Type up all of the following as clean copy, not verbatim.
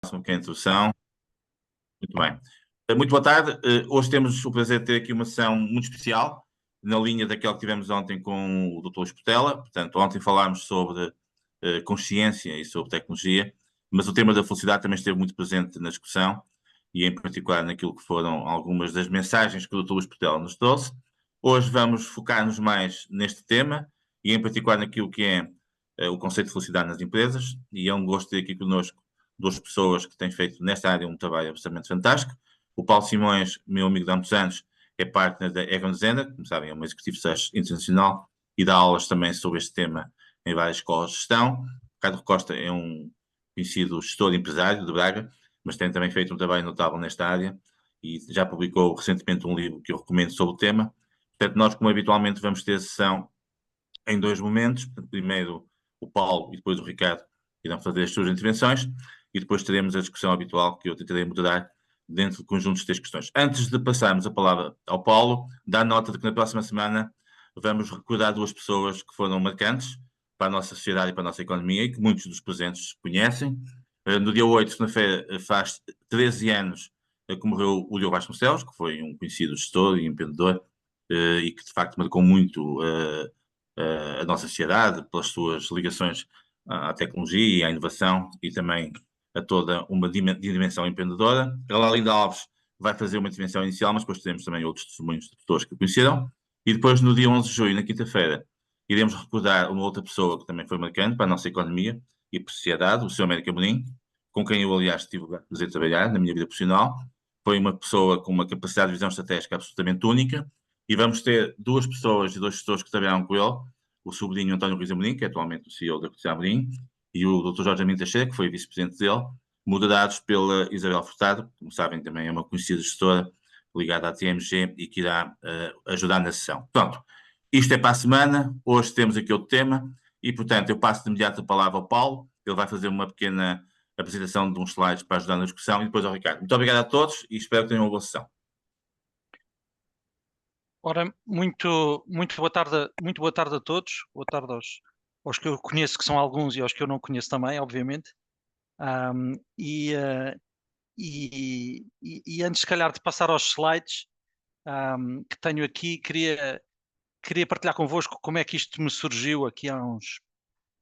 Faço aqui a introdução. Muito bem. Muito boa tarde. Hoje temos o prazer de ter aqui uma sessão muito especial, na linha daquela que tivemos ontem com o Dr. Espotela. Portanto, ontem falámos sobre consciência e sobre tecnologia, mas o tema da felicidade também esteve muito presente na discussão e, em particular, naquilo que foram algumas das mensagens que o Dr. Espotela nos trouxe. Hoje vamos focar-nos mais neste tema e, em particular, naquilo que é o conceito de felicidade nas empresas. E é um gosto ter aqui connosco duas pessoas que têm feito nesta área um trabalho absolutamente fantástico. O Paulo Simões, meu amigo de há muitos anos, é partner da Egon Zehnder, como sabem, é um executivo search internacional e dá aulas também sobre este tema em várias escolas de gestão. Ricardo Costa é um conhecido gestor empresário de Braga, mas tem também feito um trabalho notável nesta área e já publicou recentemente um livro que eu recomendo sobre o tema. Portanto, nós, como habitualmente, vamos ter sessão em dois momentos. Primeiro o Paulo e depois o Ricardo irão fazer as suas intervenções e depois teremos a discussão habitual que eu tentarei moderar dentro de conjuntos de três questões. Antes de passarmos a palavra ao Paulo, dá nota de que na próxima semana vamos recordar duas pessoas que foram marcantes para a nossa sociedade e para a nossa economia e que muitos dos presentes conhecem. No dia 8, segunda-feira, faz 13 anos que morreu o Leo Vasconcelos, que foi um conhecido gestor e empreendedor e que de facto marcou muito a nossa sociedade pelas suas ligações à tecnologia e à inovação e também a toda uma dimensão empreendedora. A Lalinda Alves vai fazer uma intervenção inicial, mas depois teremos também outros testemunhos de pessoas que conheceram. E depois, no dia 11 de junho, na quinta-feira, iremos recordar uma outra pessoa que também foi marcante para a nossa economia e para a sociedade, o Sr. Américo Amorim, com quem eu, aliás, tive o prazer de trabalhar na minha vida profissional. Foi uma pessoa com uma capacidade de visão estratégica absolutamente única. E vamos ter duas pessoas e dois gestores que trabalharam com ele, o sobrinho António Ruiz Amorim, que é atualmente o CEO da Comercial Amorim, e o Dr. Jorge Amin Teixeira, que foi vice-presidente dele, moderados pela Isabel Furtado, como sabem também é uma conhecida gestora ligada à TMG e que irá ajudar na sessão. Pronto, isto é para a semana, hoje temos aqui outro tema e, portanto, eu passo de imediato a palavra ao Paulo, ele vai fazer uma pequena apresentação de uns slides para ajudar na discussão e depois ao Ricardo. Muito obrigado a todos e espero que tenham uma boa sessão. Ora, muito boa tarde a todos. Boa tarde aos que eu conheço, que são alguns, e aos que eu não conheço também, obviamente. E antes, se calhar, de passar aos slides que tenho aqui, queria partilhar convosco como é que isto me surgiu aqui há uns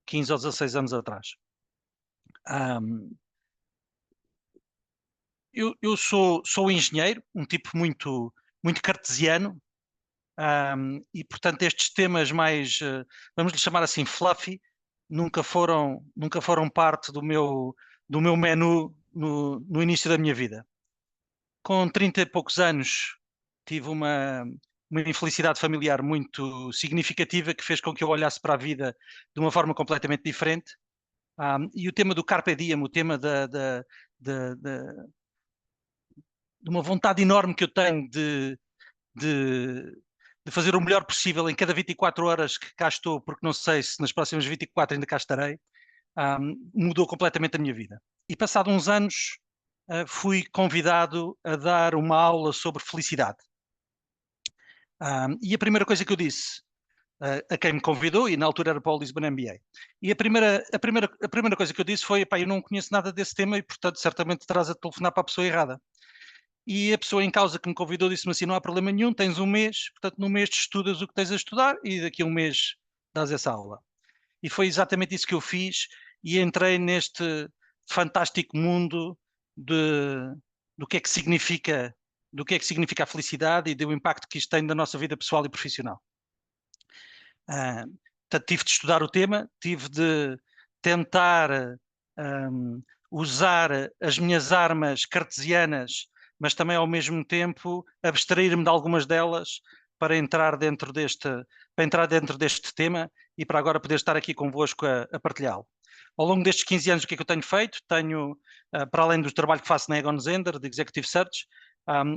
15 ou 16 anos atrás. Eu sou engenheiro, um tipo muito cartesiano. E portanto estes temas mais, vamos lhe chamar assim, fluffy, nunca foram parte do meu menu no início da minha vida. Com 30 e poucos anos tive uma infelicidade familiar muito significativa que fez com que eu olhasse para a vida de uma forma completamente diferente. E o tema do Carpe Diem, o tema de uma vontade enorme que eu tenho de fazer o melhor possível em cada 24 horas que cá estou, porque não sei se nas próximas 24 ainda cá estarei, mudou completamente a minha vida. E passado uns anos fui convidado a dar uma aula sobre felicidade. E a primeira coisa que eu disse a quem me convidou, e na altura era para o Lisbon MBA, e a primeira coisa que eu disse foi, pá, eu não conheço nada desse tema e portanto certamente terás a telefonar para a pessoa errada. E a pessoa em causa que me convidou disse-me assim, não há problema nenhum, tens um mês, portanto no mês estudas o que tens a estudar e daqui a um mês dás essa aula. E foi exatamente isso que eu fiz e entrei neste fantástico mundo do que é que significa a felicidade e do impacto que isto tem na nossa vida pessoal e profissional. Portanto, tive de estudar o tema, tive de tentar usar as minhas armas cartesianas, mas também ao mesmo tempo abstrair-me de algumas delas para entrar dentro deste tema e para agora poder estar aqui convosco a partilhá-lo. Ao longo destes 15 anos, o que é que eu tenho feito? Tenho, para além do trabalho que faço na Egon Zehnder, de Executive Search,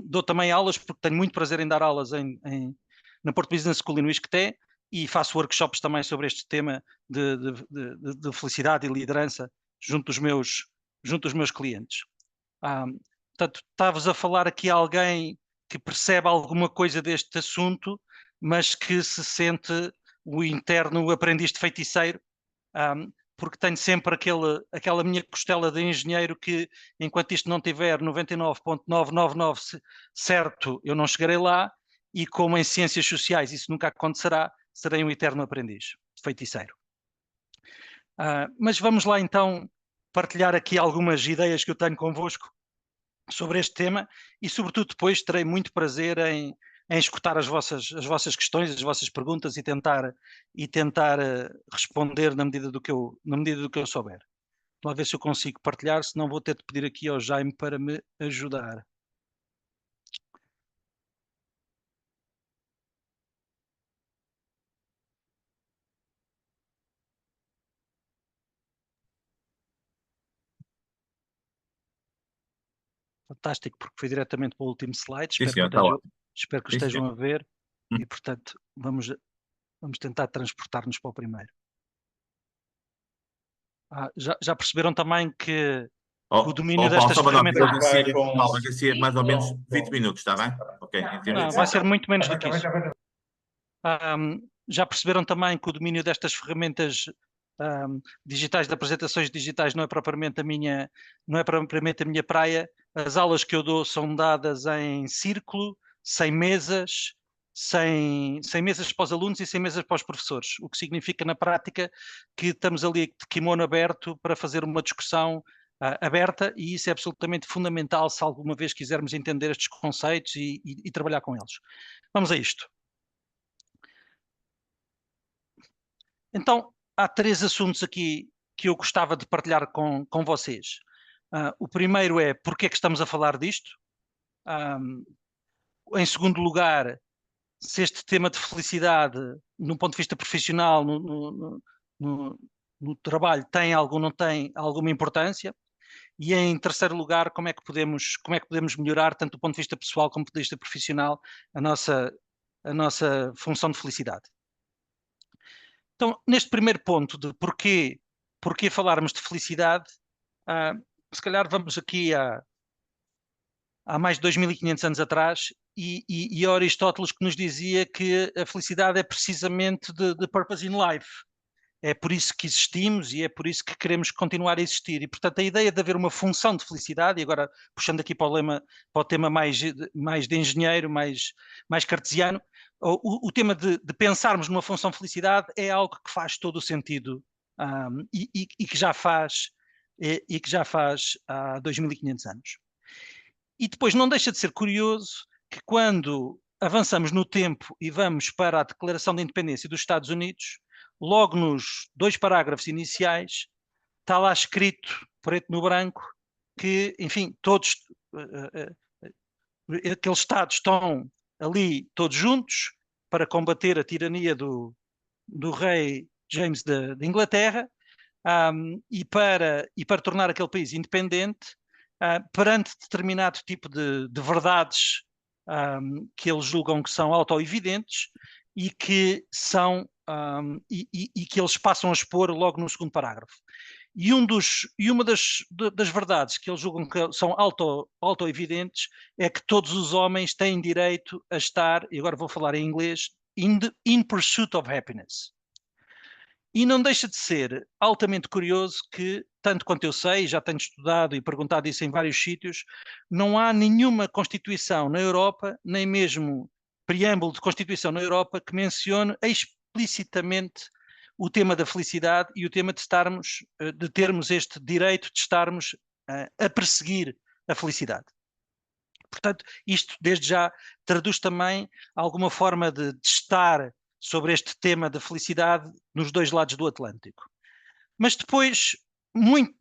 dou também aulas, porque tenho muito prazer em dar aulas na Porto Business School e no ISCTE, e faço workshops também sobre este tema de felicidade e liderança junto dos meus clientes. Portanto, estavas a falar aqui a alguém que percebe alguma coisa deste assunto, mas que se sente o interno aprendiz de feiticeiro, porque tenho sempre aquela minha costela de engenheiro que, enquanto isto não tiver 99,999 certo, eu não chegarei lá, e como em ciências sociais isso nunca acontecerá, serei um eterno aprendiz, feiticeiro. Mas vamos lá então partilhar aqui algumas ideias que eu tenho convosco sobre este tema e, sobretudo, depois terei muito prazer em escutar as vossas questões, as vossas perguntas e tentar responder na medida do que eu souber. Vamos ver se eu consigo partilhar, senão vou ter de pedir aqui ao Jaime para me ajudar. Fantástico, porque foi diretamente para o último slide. Sim, senhor, está ótimo. Espero que Sim, estejam senhor. a ver e, portanto, vamos tentar transportar-nos para o primeiro. Já perceberam também que o domínio destas ferramentas... Vai ser mais ou menos 20 minutos, está bem? Ok. Não, vai ser muito menos do que isso. Já perceberam também que o domínio destas ferramentas digitais, de apresentações digitais, não é propriamente a minha praia. As aulas que eu dou são dadas em círculo, sem mesas, sem mesas para os alunos e sem mesas para os professores, o que significa na prática que estamos ali de kimono aberto para fazer uma discussão aberta, e isso é absolutamente fundamental se alguma vez quisermos entender estes conceitos e trabalhar com eles. Vamos a isto. Então, há 3 assuntos aqui que eu gostava de partilhar com vocês. O primeiro é porque é que estamos a falar disto. Em segundo lugar, se este tema de felicidade, num ponto de vista profissional, no trabalho, tem não tem alguma importância. E em terceiro lugar, como é que podemos melhorar, tanto do ponto de vista pessoal como do ponto de vista profissional, a nossa função de felicidade. Então, neste primeiro ponto de porquê falarmos de felicidade, se calhar vamos aqui há mais de 2500 anos atrás, e Aristóteles que nos dizia que a felicidade é precisamente the purpose in life. É por isso que existimos e é por isso que queremos continuar a existir. E, portanto, a ideia de haver uma função de felicidade, e agora puxando aqui para o tema mais de engenheiro, mais cartesiano, o tema de pensarmos numa função de felicidade é algo que faz todo o sentido e que já faz há 2500 anos. E depois não deixa de ser curioso que quando avançamos no tempo e vamos para a Declaração de Independência dos Estados Unidos, logo nos 2 parágrafos iniciais, está lá escrito, preto no branco, que, enfim, todos aqueles Estados estão ali todos juntos para combater a tirania do rei James de Inglaterra e para tornar aquele país independente perante determinado tipo de verdades que eles julgam que são auto-evidentes e que são e que eles passam a expor logo no segundo parágrafo. E uma das verdades que eles julgam que são auto-evidentes é que todos os homens têm direito a estar, e agora vou falar em inglês, in pursuit of happiness. E não deixa de ser altamente curioso que, tanto quanto eu sei, já tenho estudado e perguntado isso em vários sítios, não há nenhuma Constituição na Europa, nem mesmo preâmbulo de Constituição na Europa, que mencione explicitamente o tema da felicidade e o tema de termos este direito de estarmos a perseguir a felicidade. Portanto, isto desde já traduz também alguma forma de estar sobre este tema da felicidade nos 2 lados do Atlântico. Mas depois,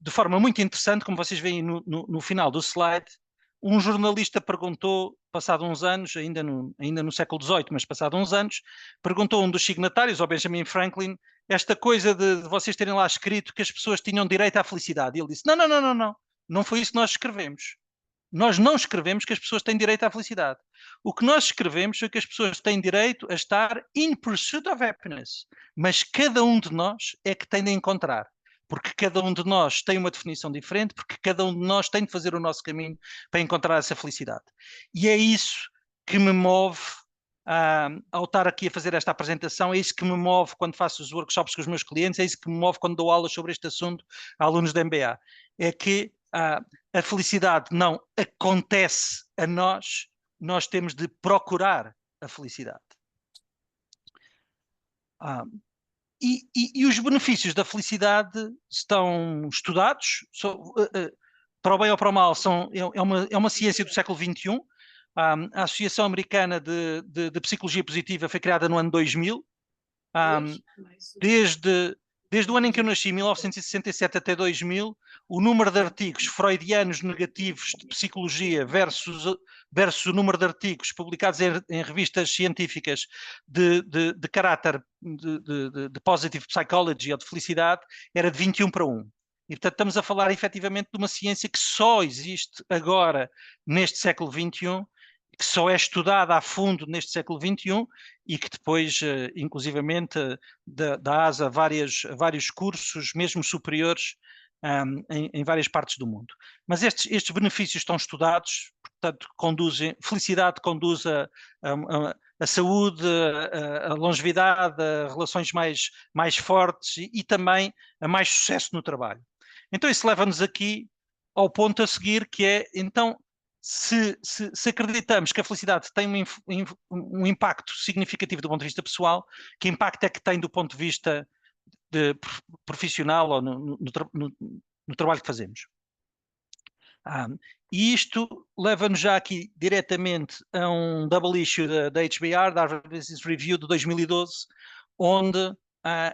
de forma muito interessante, como vocês veem no final do slide, um jornalista perguntou, passado uns anos, ainda no século XVIII, mas passado uns anos, perguntou a um dos signatários, ao Benjamin Franklin, esta coisa de vocês terem lá escrito que as pessoas tinham direito à felicidade. E ele disse, não foi isso que nós escrevemos. Nós não escrevemos que as pessoas têm direito à felicidade. O que nós escrevemos é que as pessoas têm direito a estar in pursuit of happiness. Mas cada um de nós é que tem de encontrar. Porque cada um de nós tem uma definição diferente, porque cada um de nós tem de fazer o nosso caminho para encontrar essa felicidade. E é isso que me move ao estar aqui a fazer esta apresentação. É isso que me move quando faço os workshops com os meus clientes, é isso que me move quando dou aulas sobre este assunto a alunos da MBA. É que a felicidade não acontece a nós temos de procurar a felicidade. E os benefícios da felicidade estão estudados, para o bem ou para o mal, é uma ciência do século XXI. A Associação Americana de Psicologia Positiva foi criada no ano 2000. Desde o ano em que eu nasci, 1967 até 2000, o número de artigos freudianos negativos de psicologia versus o número de artigos publicados em revistas científicas de caráter de positive psychology ou de felicidade era de 21 para 1. E, portanto, estamos a falar efetivamente de uma ciência que só existe agora neste século XXI, que só é estudada a fundo neste século XXI e que depois, inclusivamente, dá asa a vários cursos, mesmo superiores, em várias partes do mundo. Mas estes benefícios estão estudados, portanto, felicidade conduz a saúde, a longevidade, a relações mais fortes e também a mais sucesso no trabalho. Então isso leva-nos aqui ao ponto a seguir, que é, então, se acreditamos que a felicidade tem um impacto significativo do ponto de vista pessoal, que impacto é que tem do ponto de vista profissional ou no trabalho que fazemos? E isto leva-nos já aqui diretamente a um double issue da HBR, da Harvard Business Review de 2012, onde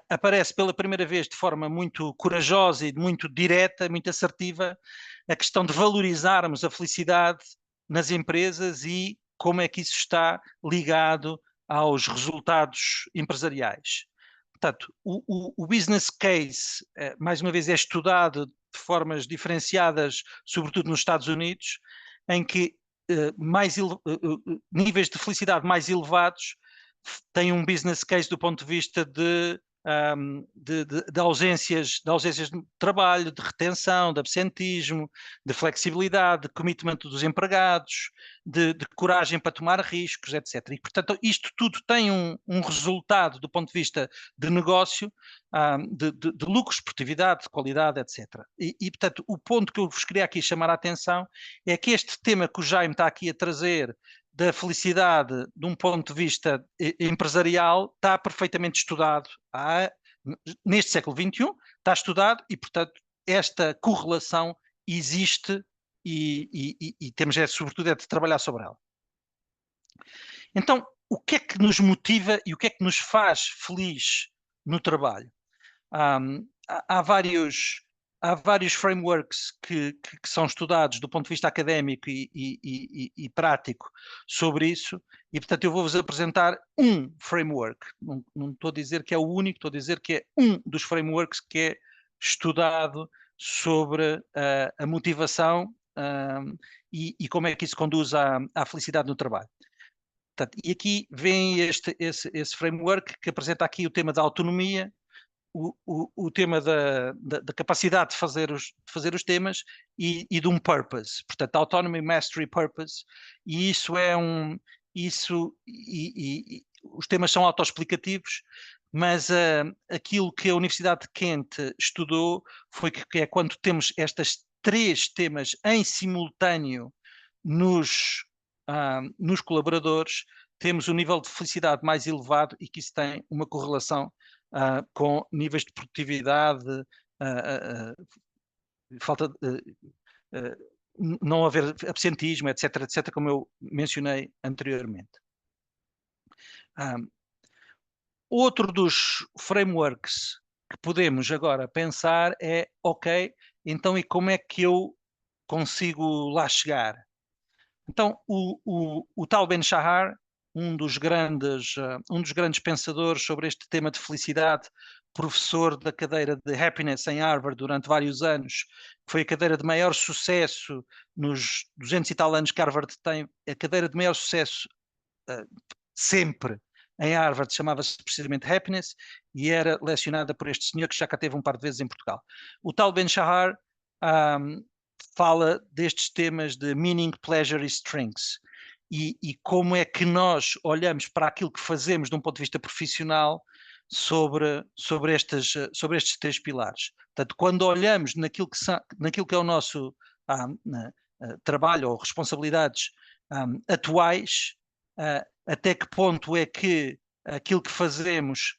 aparece pela primeira vez de forma muito corajosa e muito direta, muito assertiva, a questão de valorizarmos a felicidade nas empresas e como é que isso está ligado aos resultados empresariais. Portanto, o business case, mais uma vez, é estudado de formas diferenciadas, sobretudo nos Estados Unidos, em que níveis de felicidade mais elevados têm um business case do ponto de vista de ausências de trabalho, de retenção, de absentismo, de flexibilidade, de commitment dos empregados, de coragem para tomar riscos, etc. E, portanto, isto tudo tem um resultado do ponto de vista de negócio, de lucros, produtividade, de qualidade, etc. E, portanto, o ponto que eu vos queria aqui chamar a atenção é que este tema que o Jaime está aqui a trazer, da felicidade de um ponto de vista empresarial, está perfeitamente estudado neste século XXI, está estudado e, portanto, esta correlação existe e temos, sobretudo, de trabalhar sobre ela. Então, o que é que nos motiva e o que é que nos faz feliz no trabalho? Há vários frameworks que são estudados do ponto de vista académico e prático sobre isso, e portanto eu vou-vos apresentar um framework. Não estou a dizer que é o único, estou a dizer que é um dos frameworks que é estudado sobre a motivação e como é que isso conduz à felicidade no trabalho. Portanto, e aqui vem esse framework que apresenta aqui o tema da autonomia, o tema da capacidade de fazer os temas e de um purpose, portanto, autonomy, mastery, purpose, e isso é os temas são autoexplicativos, mas aquilo que a Universidade de Kent estudou foi que é quando temos estes três temas em simultâneo nos colaboradores, temos um nível de felicidade mais elevado e que isso tem uma correlação com níveis de produtividade, falta não haver absentismo, etc., etc., como eu mencionei anteriormente. Outro dos frameworks que podemos agora pensar é, ok, então e como é que eu consigo lá chegar? Então, o Tal Ben-Shahar, um dos grandes pensadores sobre este tema de felicidade, professor da cadeira de Happiness em Harvard durante vários anos, foi a cadeira de maior sucesso nos 200 e tal anos que Harvard tem, a cadeira de maior sucesso sempre em Harvard chamava-se precisamente Happiness e era lecionada por este senhor que já cá teve um par de vezes em Portugal. O Tal Ben-Shahar fala destes temas de meaning, pleasure e strengths. e como é que nós olhamos para aquilo que fazemos de um ponto de vista profissional sobre estes 3 pilares. Portanto, quando olhamos naquilo que é o nosso trabalho ou responsabilidades atuais, até que ponto é que aquilo que fazemos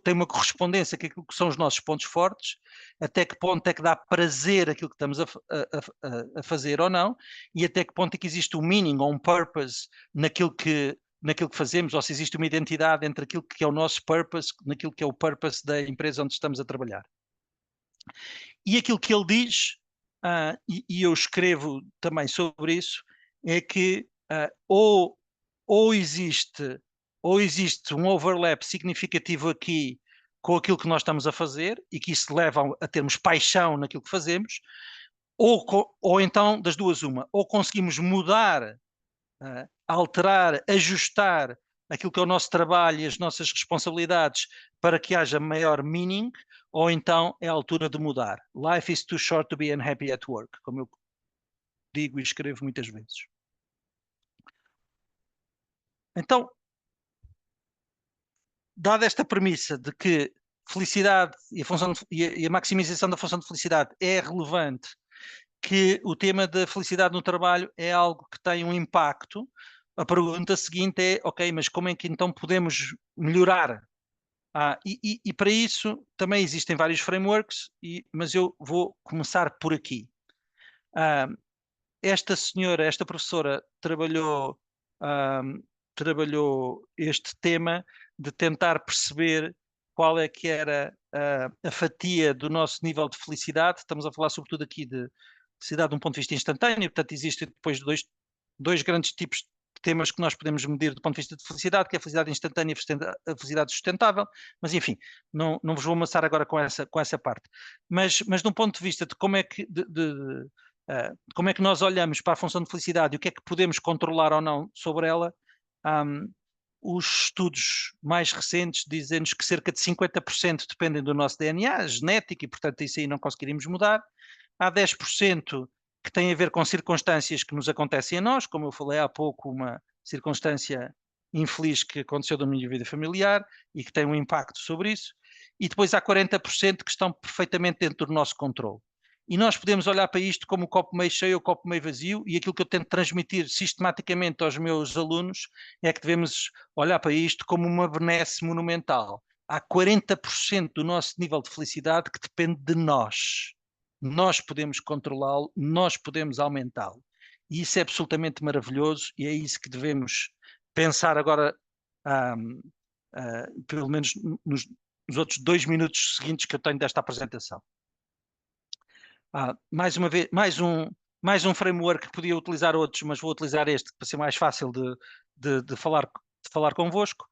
tem uma correspondência com aquilo que são os nossos pontos fortes, até que ponto é que dá prazer aquilo que estamos a fazer ou não, e até que ponto é que existe um meaning ou um purpose naquilo que fazemos, ou se existe uma identidade entre aquilo que é o nosso purpose, naquilo que é o purpose da empresa onde estamos a trabalhar. E aquilo que ele diz, e eu escrevo também sobre isso, é que ou existe um overlap significativo aqui com aquilo que nós estamos a fazer e que isso leva a termos paixão naquilo que fazemos, ou então, das duas uma, ou conseguimos mudar, alterar, ajustar aquilo que é o nosso trabalho e as nossas responsabilidades para que haja maior meaning, ou então é a altura de mudar. Life is too short to be unhappy at work, como eu digo e escrevo muitas vezes. Então, dada esta premissa de que felicidade e a maximização da função de felicidade é relevante, que o tema da felicidade no trabalho é algo que tem um impacto, a pergunta seguinte é, ok, mas como é que então podemos melhorar? E para isso também existem vários frameworks, mas eu vou começar por aqui. Esta professora trabalhou este tema de tentar perceber qual é que era a fatia do nosso nível de felicidade. Estamos a falar sobretudo aqui de felicidade de um ponto de vista instantâneo, portanto existem depois dois grandes tipos de temas que nós podemos medir do ponto de vista de felicidade, que é a felicidade instantânea e a felicidade sustentável, mas enfim, não vos vou amassar agora com essa parte. Mas de um ponto de vista de como é que como é que nós olhamos para a função de felicidade e o que é que podemos controlar ou não sobre ela, os estudos mais recentes dizem-nos que cerca de 50% dependem do nosso DNA, genético, e portanto isso aí não conseguiríamos mudar. Há 10% que tem a ver com circunstâncias que nos acontecem a nós, como eu falei há pouco, uma circunstância infeliz que aconteceu na minha vida familiar e que tem um impacto sobre isso. E depois há 40% que estão perfeitamente dentro do nosso controle. E nós podemos olhar para isto como o copo meio cheio ou o copo meio vazio, e aquilo que eu tento transmitir sistematicamente aos meus alunos é que devemos olhar para isto como uma benesse monumental. Há 40% do nosso nível de felicidade que depende de nós. Nós podemos controlá-lo, nós podemos aumentá-lo. E isso é absolutamente maravilhoso e é isso que devemos pensar agora, pelo menos nos outros 2 minutos seguintes que eu tenho desta apresentação. Mais uma vez, mais um framework que podia utilizar outros, mas vou utilizar este para ser mais fácil de falar convosco.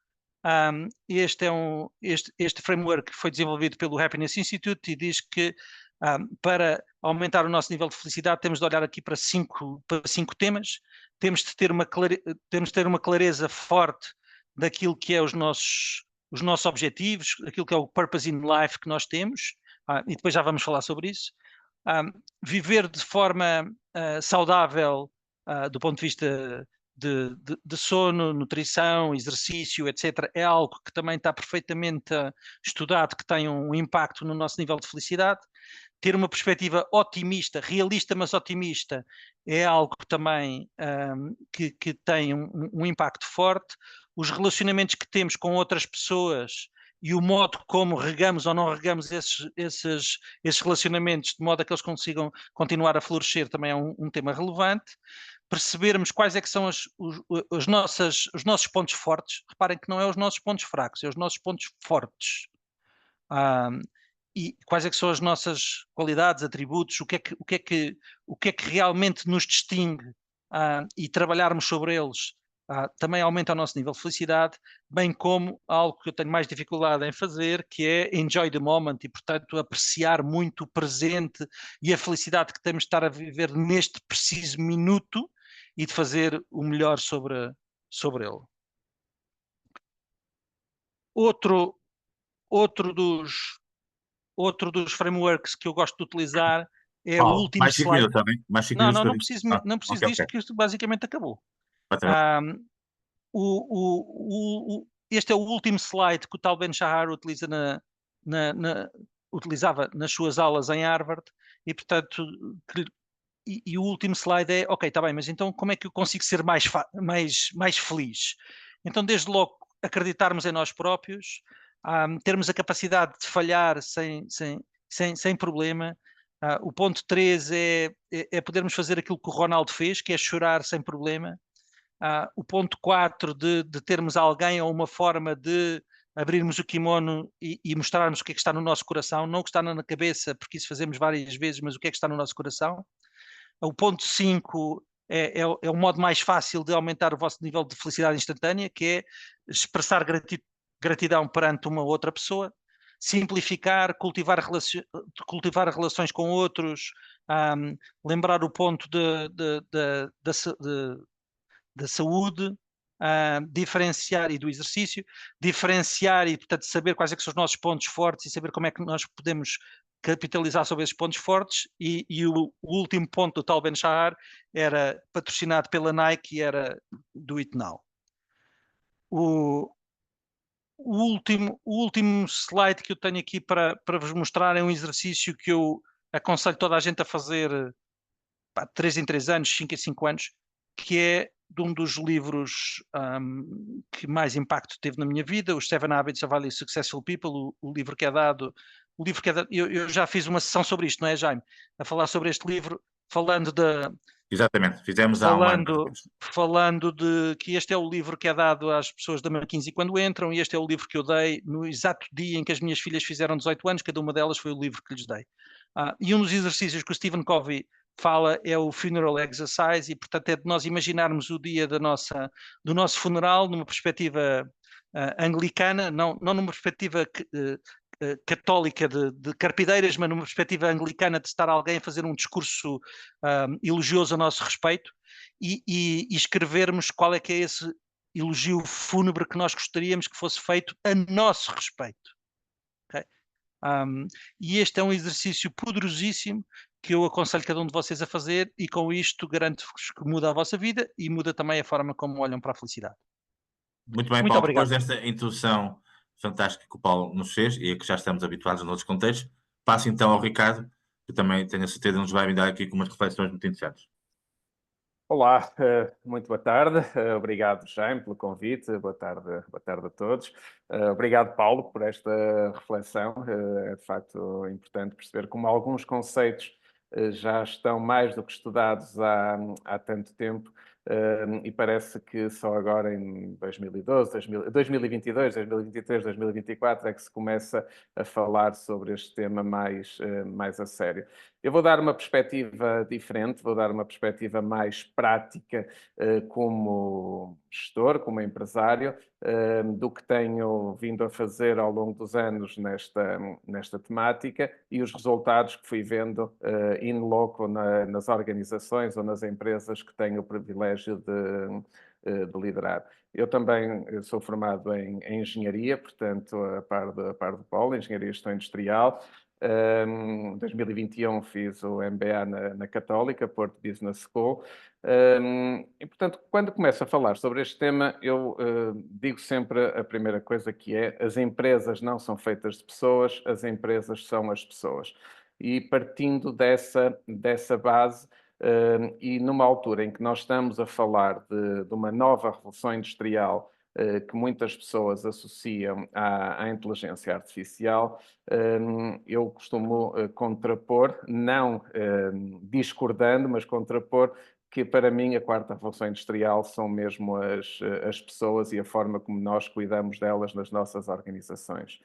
Este framework foi desenvolvido pelo Happiness Institute e diz que para aumentar o nosso nível de felicidade temos de olhar aqui para cinco temas. Temos de ter uma clareza forte daquilo que é os nossos objetivos, aquilo que é o purpose in life que nós temos, e depois já vamos falar sobre isso. Viver de forma saudável do ponto de vista de sono, nutrição, exercício, etc., é algo que também está perfeitamente estudado, que tem um impacto no nosso nível de felicidade. Ter uma perspectiva otimista, realista, mas otimista, é algo também que tem um impacto forte. Os relacionamentos que temos com outras pessoas e o modo como regamos ou não regamos esses relacionamentos de modo a que eles consigam continuar a florescer também é um tema relevante. Percebermos quais é que são os nossos pontos fortes. Reparem que não é os nossos pontos fracos, é os nossos pontos fortes. E quais é que são as nossas qualidades, atributos, o que é que realmente nos distingue, e trabalharmos sobre eles também aumenta o nosso nível de felicidade, bem como algo que eu tenho mais dificuldade em fazer, que é enjoy the moment e, portanto, apreciar muito o presente e a felicidade que temos de estar a viver neste preciso minuto e de fazer o melhor sobre ele. Outro dos frameworks que eu gosto de utilizar é o último mais 5 slide. minutos, está bem? Mais 5 Não, minutos. não preciso Okay. disto, que isto basicamente acabou. Este é o último slide que o tal Ben-Shahar utiliza utilizava nas suas aulas em Harvard, e portanto, o último slide é, ok, está bem, mas então como é que eu consigo ser mais feliz? Então, desde logo, acreditarmos em nós próprios, termos a capacidade de falhar sem problema. O ponto 3 é podermos fazer aquilo que o Ronaldo fez, que é chorar sem problema. O ponto 4 de termos alguém ou uma forma de abrirmos o kimono e mostrarmos o que é que está no nosso coração, não o que está na cabeça, porque isso fazemos várias vezes, mas o que é que está no nosso coração. O ponto 5 é o modo mais fácil de aumentar o vosso nível de felicidade instantânea, que é expressar gratidão perante uma outra pessoa, simplificar, cultivar relações com outros, lembrar o ponto da saúde, diferenciar, e do exercício, diferenciar e, portanto, saber quais é que são os nossos pontos fortes e saber como é que nós podemos capitalizar sobre esses pontos fortes. E o último ponto do tal Ben-Shahar era patrocinado pela Nike e era do It Now. O último slide que eu tenho aqui para vos mostrar é um exercício que eu aconselho toda a gente a fazer, 3 em 3 anos, 5 em 5 anos, que é de um dos livros que mais impacto teve na minha vida, os Seven Habits of Highly Successful People, o livro que é dado, eu já fiz uma sessão sobre isto, não é, Jaime? A falar sobre este livro, falando Exatamente, fizemos há um ano. Falando de que este é o livro que é dado às pessoas da McKinsey quando entram, e este é o livro que eu dei no exato dia em que as minhas filhas fizeram 18 anos, cada uma delas foi o livro que lhes dei. E um dos exercícios que o Stephen Covey fala é o funeral exercise, e portanto é de nós imaginarmos o dia do nosso funeral numa perspectiva anglicana, não numa perspectiva católica de carpideiras, mas numa perspectiva anglicana de estar alguém a fazer um discurso elogioso a nosso respeito, e escrevermos qual é que é esse elogio fúnebre que nós gostaríamos que fosse feito a nosso respeito. Okay? E este é um exercício poderosíssimo que eu aconselho cada um de vocês a fazer, e com isto garanto-vos que muda a vossa vida e muda também a forma como olham para a felicidade. Muito bem, Muito Paulo. obrigado. Depois desta introdução fantástica que o Paulo nos fez e a que já estamos habituados em outros contextos, passo então ao Ricardo, que também tenho a certeza nos vai dar aqui com umas reflexões muito interessantes. Olá, muito boa tarde. Obrigado, Jaime, pelo convite. Boa tarde a todos. Obrigado, Paulo, por esta reflexão. É de facto importante perceber como alguns conceitos já estão mais do que estudados há tanto tempo, e parece que só agora em 2012, 2022, 2023, 2024 é que se começa a falar sobre este tema mais a sério. Eu vou dar uma perspectiva diferente, vou dar uma perspectiva mais prática como gestor, como empresário, do que tenho vindo a fazer ao longo dos anos nesta temática e os resultados que fui vendo in loco nas organizações ou nas empresas que tenho o privilégio de liderar. Eu também sou formado em engenharia, portanto, a par do Paulo, engenharia e gestão industrial. Em 2021 fiz o MBA na Católica, Porto Business School. E, portanto, quando começo a falar sobre este tema, eu digo sempre a primeira coisa, que é: as empresas não são feitas de pessoas, as empresas são as pessoas. E partindo dessa base, e numa altura em que nós estamos a falar de uma nova revolução industrial, que muitas pessoas associam à inteligência artificial, eu costumo contrapor, não discordando, mas contrapor, que para mim a quarta revolução industrial são mesmo as pessoas e a forma como nós cuidamos delas nas nossas organizações.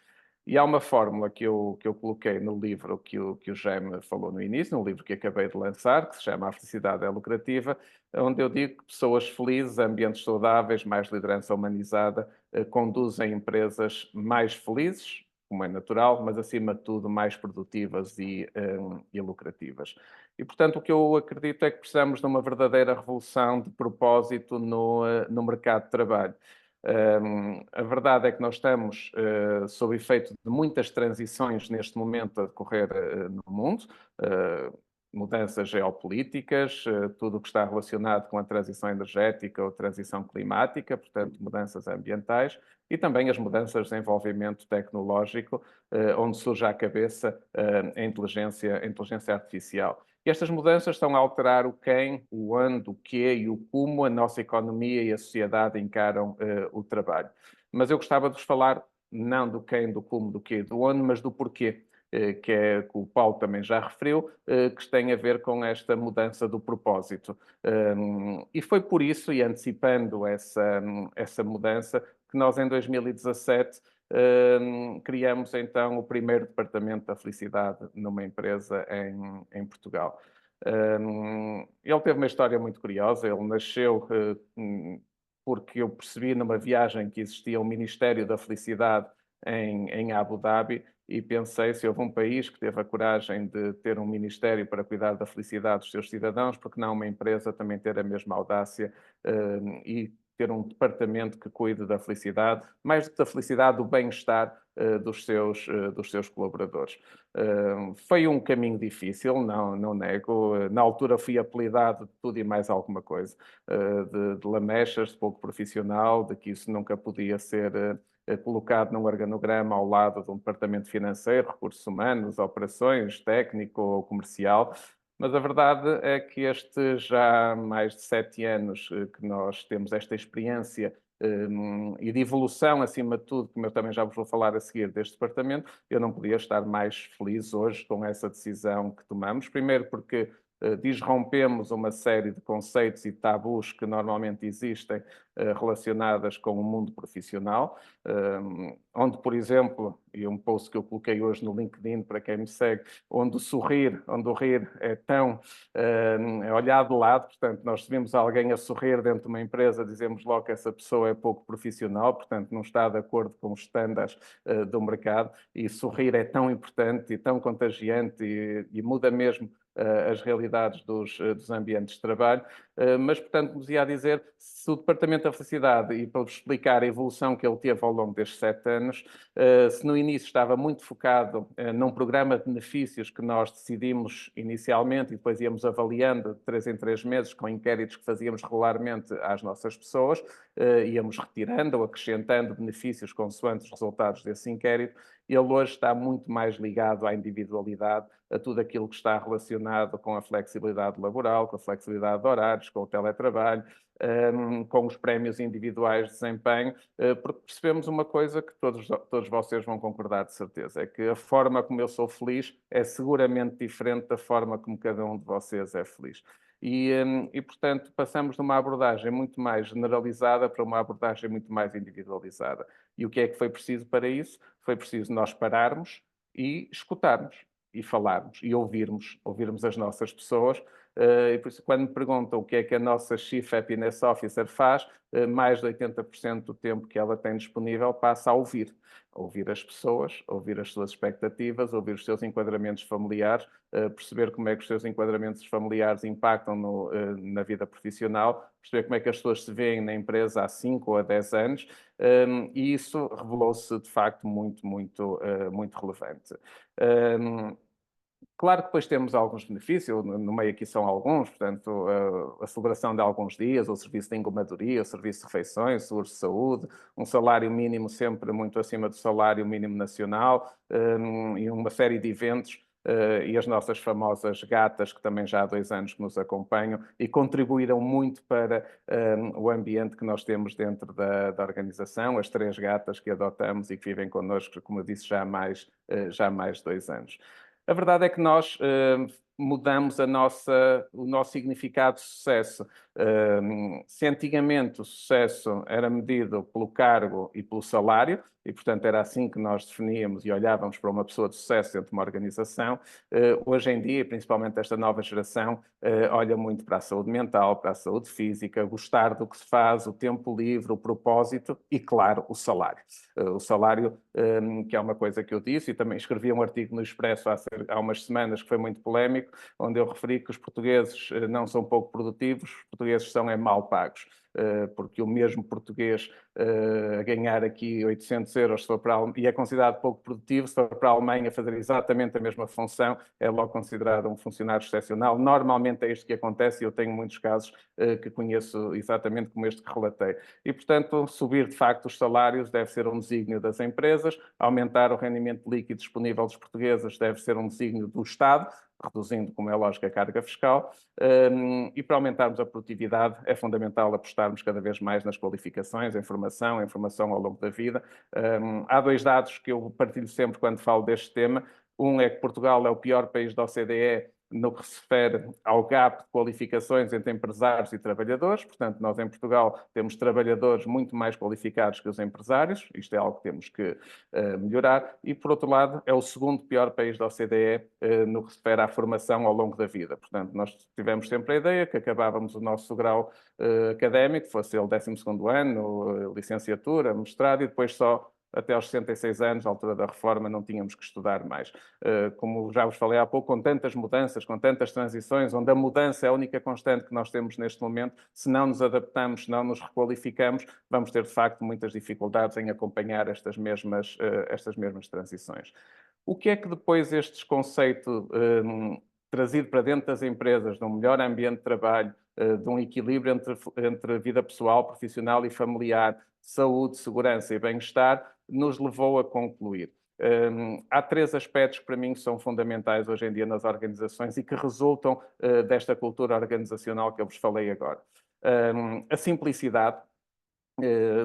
E há uma fórmula que eu coloquei no livro que o Jaime falou no início, no livro que acabei de lançar, que se chama A Felicidade é Lucrativa, onde eu digo que pessoas felizes, ambientes saudáveis, mais liderança humanizada, conduzem empresas mais felizes, como é natural, mas acima de tudo mais produtivas e lucrativas. E, portanto, o que eu acredito é que precisamos de uma verdadeira revolução de propósito no mercado de trabalho. A verdade é que nós estamos sob o efeito de muitas transições neste momento a decorrer no mundo. mudanças geopolíticas, tudo o que está relacionado com a transição energética ou transição climática, portanto, mudanças ambientais, e também as mudanças de desenvolvimento tecnológico, onde surge à cabeça a inteligência artificial. E estas mudanças estão a alterar o quem, o onde, o quê e o como a nossa economia e a sociedade encaram o trabalho. Mas eu gostava de vos falar não do quem, do como, do quê, do onde, mas do porquê, que o Paulo também já referiu, que tem a ver com esta mudança do propósito. E foi por isso, e antecipando essa mudança, que nós em 2017 criamos então o primeiro departamento da felicidade numa empresa em Portugal. Ele teve uma história muito curiosa, ele nasceu porque eu percebi numa viagem que existia um Ministério da Felicidade em Abu Dhabi e pensei, se houve um país que teve a coragem de ter um ministério para cuidar da felicidade dos seus cidadãos, porque não uma empresa também ter a mesma audácia e ter um departamento que cuide da felicidade, mais do que da felicidade, do bem-estar dos seus colaboradores. Foi um caminho difícil, não nego. Na altura fui apelidado de tudo e mais alguma coisa, de lamechas, de pouco profissional, de que isso nunca podia ser colocado num organograma ao lado de um departamento financeiro, recursos humanos, operações, técnico ou comercial. Mas a verdade é que estes já mais de 7 anos que nós temos esta experiência e de evolução, acima de tudo, como eu também já vos vou falar a seguir deste departamento, eu não podia estar mais feliz hoje com essa decisão que tomamos. Primeiro porque desrompemos uma série de conceitos e tabus que normalmente existem relacionadas com o mundo profissional, onde, por exemplo, e um post que eu coloquei hoje no LinkedIn para quem me segue, onde o rir é tão é olhado de lado, portanto, nós vemos alguém a sorrir dentro de uma empresa, dizemos logo que essa pessoa é pouco profissional, portanto, não está de acordo com os estándares do mercado, e sorrir é tão importante e tão contagiante e muda mesmo as realidades dos ambientes de trabalho, mas, portanto, nos ia a dizer, se o Departamento da Felicidade, e para vos explicar a evolução que ele teve ao longo destes 7 anos, se no início estava muito focado num programa de benefícios que nós decidimos inicialmente e depois íamos avaliando de 3 em 3 meses com inquéritos que fazíamos regularmente às nossas pessoas, íamos retirando ou acrescentando benefícios consoante os resultados desse inquérito, ele hoje está muito mais ligado à individualidade, a tudo aquilo que está relacionado com a flexibilidade laboral, com a flexibilidade de horários, com o teletrabalho, com os prémios individuais de desempenho, porque percebemos uma coisa que todos vocês vão concordar de certeza, é que a forma como eu sou feliz é seguramente diferente da forma como cada um de vocês é feliz. E, portanto, passamos de uma abordagem muito mais generalizada para uma abordagem muito mais individualizada. E o que é que foi preciso para isso? Foi preciso nós pararmos e escutarmos, e falarmos, e ouvirmos as nossas pessoas. E por isso, quando me perguntam o que é que a nossa Chief Happiness Officer faz, mais de 80% do tempo que ela tem disponível passa a ouvir as pessoas, ouvir as suas expectativas, ouvir os seus enquadramentos familiares, perceber como é que os seus enquadramentos familiares impactam na vida profissional, perceber como é que as pessoas se veem na empresa há 5 ou há 10 anos, e isso revelou-se de facto muito relevante. Claro que depois temos alguns benefícios, no meio aqui são alguns, portanto, a celebração de alguns dias, o serviço de engomadoria, o serviço de refeições, seguro de saúde, um salário mínimo sempre muito acima do salário mínimo nacional, e uma série de eventos, e as nossas famosas gatas, que também já há 2 anos que nos acompanham e contribuíram muito para o ambiente que nós temos dentro da organização, as 3 gatas que adotamos e que vivem connosco, como eu disse, já há mais de 2 anos. A verdade é que nós mudamos o nosso significado de sucesso. Se antigamente o sucesso era medido pelo cargo e pelo salário, e portanto era assim que nós definíamos e olhávamos para uma pessoa de sucesso dentro de uma organização, hoje em dia, principalmente esta nova geração, olha muito para a saúde mental, para a saúde física, gostar do que se faz, o tempo livre, o propósito e, claro, o salário. O salário, que é uma coisa que eu disse, e também escrevi um artigo no Expresso há umas semanas que foi muito polémico, onde eu referi que os portugueses não são pouco produtivos, os portugueses são mal pagos. Porque o mesmo português a ganhar aqui 800 euros se for para e é considerado pouco produtivo, se for para a Alemanha fazer exatamente a mesma função, é logo considerado um funcionário excepcional. Normalmente é isto que acontece e eu tenho muitos casos que conheço exatamente como este que relatei. E, portanto, subir de facto os salários deve ser um desígnio das empresas, aumentar o rendimento líquido disponível dos portugueses deve ser um desígnio do Estado, reduzindo, como é lógico, a carga fiscal, e para aumentarmos a produtividade é fundamental apostarmos cada vez mais nas qualificações, em formação ao longo da vida. Há 2 dados que eu partilho sempre quando falo deste tema. Um é que Portugal é o pior país da OCDE no que se refere ao gap de qualificações entre empresários e trabalhadores. Portanto, nós em Portugal temos trabalhadores muito mais qualificados que os empresários. Isto é algo que temos que melhorar. E, por outro lado, é o segundo pior país da OCDE no que se refere à formação ao longo da vida. Portanto, nós tivemos sempre a ideia que acabávamos o nosso grau académico, fosse ele 12º ano, licenciatura, mestrado, e depois só até aos 66 anos, à altura da reforma, não tínhamos que estudar mais. Como já vos falei há pouco, com tantas mudanças, com tantas transições, onde a mudança é a única constante que nós temos neste momento, se não nos adaptamos, se não nos requalificamos, vamos ter, de facto, muitas dificuldades em acompanhar estas mesmas transições. O que é que depois este conceito trazido para dentro das empresas, de um melhor ambiente de trabalho, de um equilíbrio entre vida pessoal, profissional e familiar, saúde, segurança e bem-estar, nos levou a concluir? Há 3 aspectos que para mim são fundamentais hoje em dia nas organizações e que resultam desta cultura organizacional que eu vos falei agora. A simplicidade.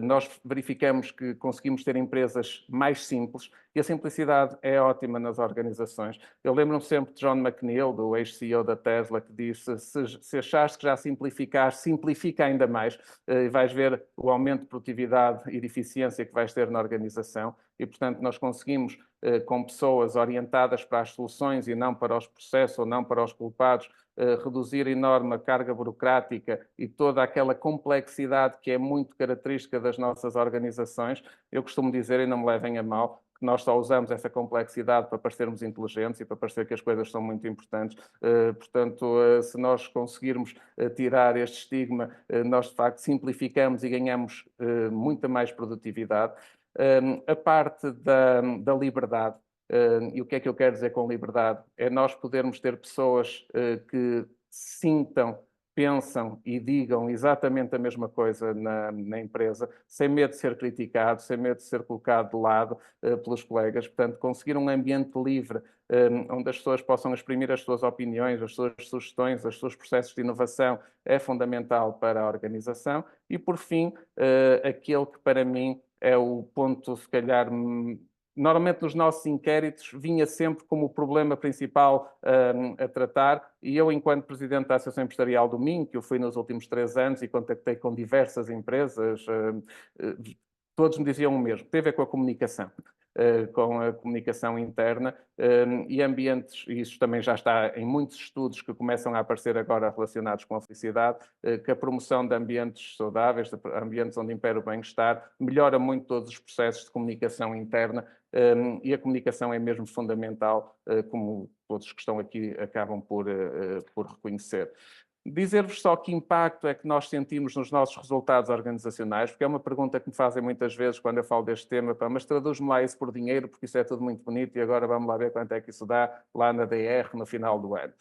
Nós verificamos que conseguimos ter empresas mais simples e a simplicidade é ótima nas organizações. Eu lembro-me sempre de John McNeil, do ex-CEO da Tesla, que disse: se achaste que já simplificaste, simplifica ainda mais e vais ver o aumento de produtividade e de eficiência que vais ter na organização. E, portanto, nós conseguimos, com pessoas orientadas para as soluções e não para os processos ou não para os culpados, reduzir enorme a carga burocrática e toda aquela complexidade que é muito característica das nossas organizações. Eu costumo dizer, e não me levem a mal, que nós só usamos essa complexidade para parecermos inteligentes e para parecer que as coisas são muito importantes. Portanto, se nós conseguirmos tirar este estigma, nós de facto simplificamos e ganhamos muita mais produtividade. A parte da liberdade. E o que é que eu quero dizer com liberdade? É nós podermos ter pessoas que sintam, pensam e digam exatamente a mesma coisa na empresa, sem medo de ser criticado, sem medo de ser colocado de lado pelos colegas. Portanto, conseguir um ambiente livre, onde as pessoas possam exprimir as suas opiniões, as suas sugestões, os seus processos de inovação, é fundamental para a organização. E, por fim, aquele que para mim é o ponto, se calhar, normalmente nos nossos inquéritos vinha sempre como o problema principal a tratar, e eu, enquanto presidente da Associação Empresarial do Minho, que eu fui nos últimos 3 anos e contactei com diversas empresas, todos me diziam o mesmo: tem a ver com a comunicação. Com a comunicação interna e ambientes, e isso também já está em muitos estudos que começam a aparecer agora relacionados com a felicidade, que a promoção de ambientes saudáveis, de ambientes onde impera o bem-estar, melhora muito todos os processos de comunicação interna e a comunicação é mesmo fundamental, como todos que estão aqui acabam por reconhecer. Dizer-vos só que impacto é que nós sentimos nos nossos resultados organizacionais, porque é uma pergunta que me fazem muitas vezes quando eu falo deste tema: mas traduz-me lá isso por dinheiro, porque isso é tudo muito bonito e agora vamos lá ver quanto é que isso dá lá na DR no final do ano.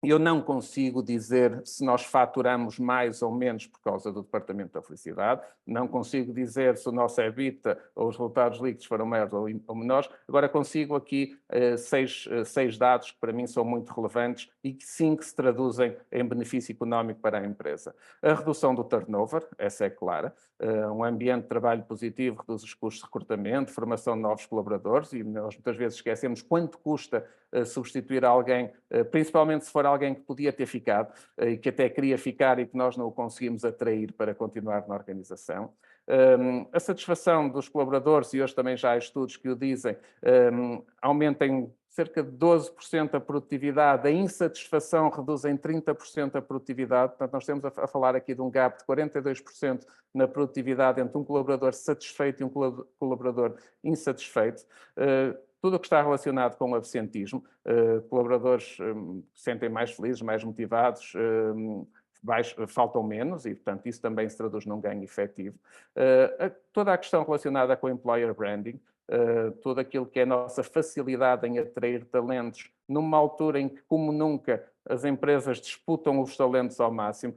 Eu não consigo dizer se nós faturamos mais ou menos por causa do Departamento da Felicidade, não consigo dizer se o nosso EBITDA ou os resultados líquidos foram maiores ou menores. Agora consigo aqui 6 dados que para mim são muito relevantes e que sim que se traduzem em benefício económico para a empresa. A redução do turnover, essa é clara. Um ambiente de trabalho positivo reduz os custos de recrutamento, formação de novos colaboradores, e nós muitas vezes esquecemos quanto custa substituir alguém, principalmente se for alguém que podia ter ficado e que até queria ficar e que nós não o conseguimos atrair para continuar na organização. A satisfação dos colaboradores, e hoje também já há estudos que o dizem, aumenta em cerca de 12% a produtividade, a insatisfação reduz em 30% a produtividade. Portanto, nós temos a falar aqui de um gap de 42% na produtividade entre um colaborador satisfeito e um colaborador insatisfeito. Tudo o que está relacionado com o absentismo, colaboradores se sentem mais felizes, mais motivados, faltam menos e, portanto, isso também se traduz num ganho efetivo. Toda a questão relacionada com o employer branding, tudo aquilo que é a nossa facilidade em atrair talentos, numa altura em que, como nunca, as empresas disputam os talentos ao máximo,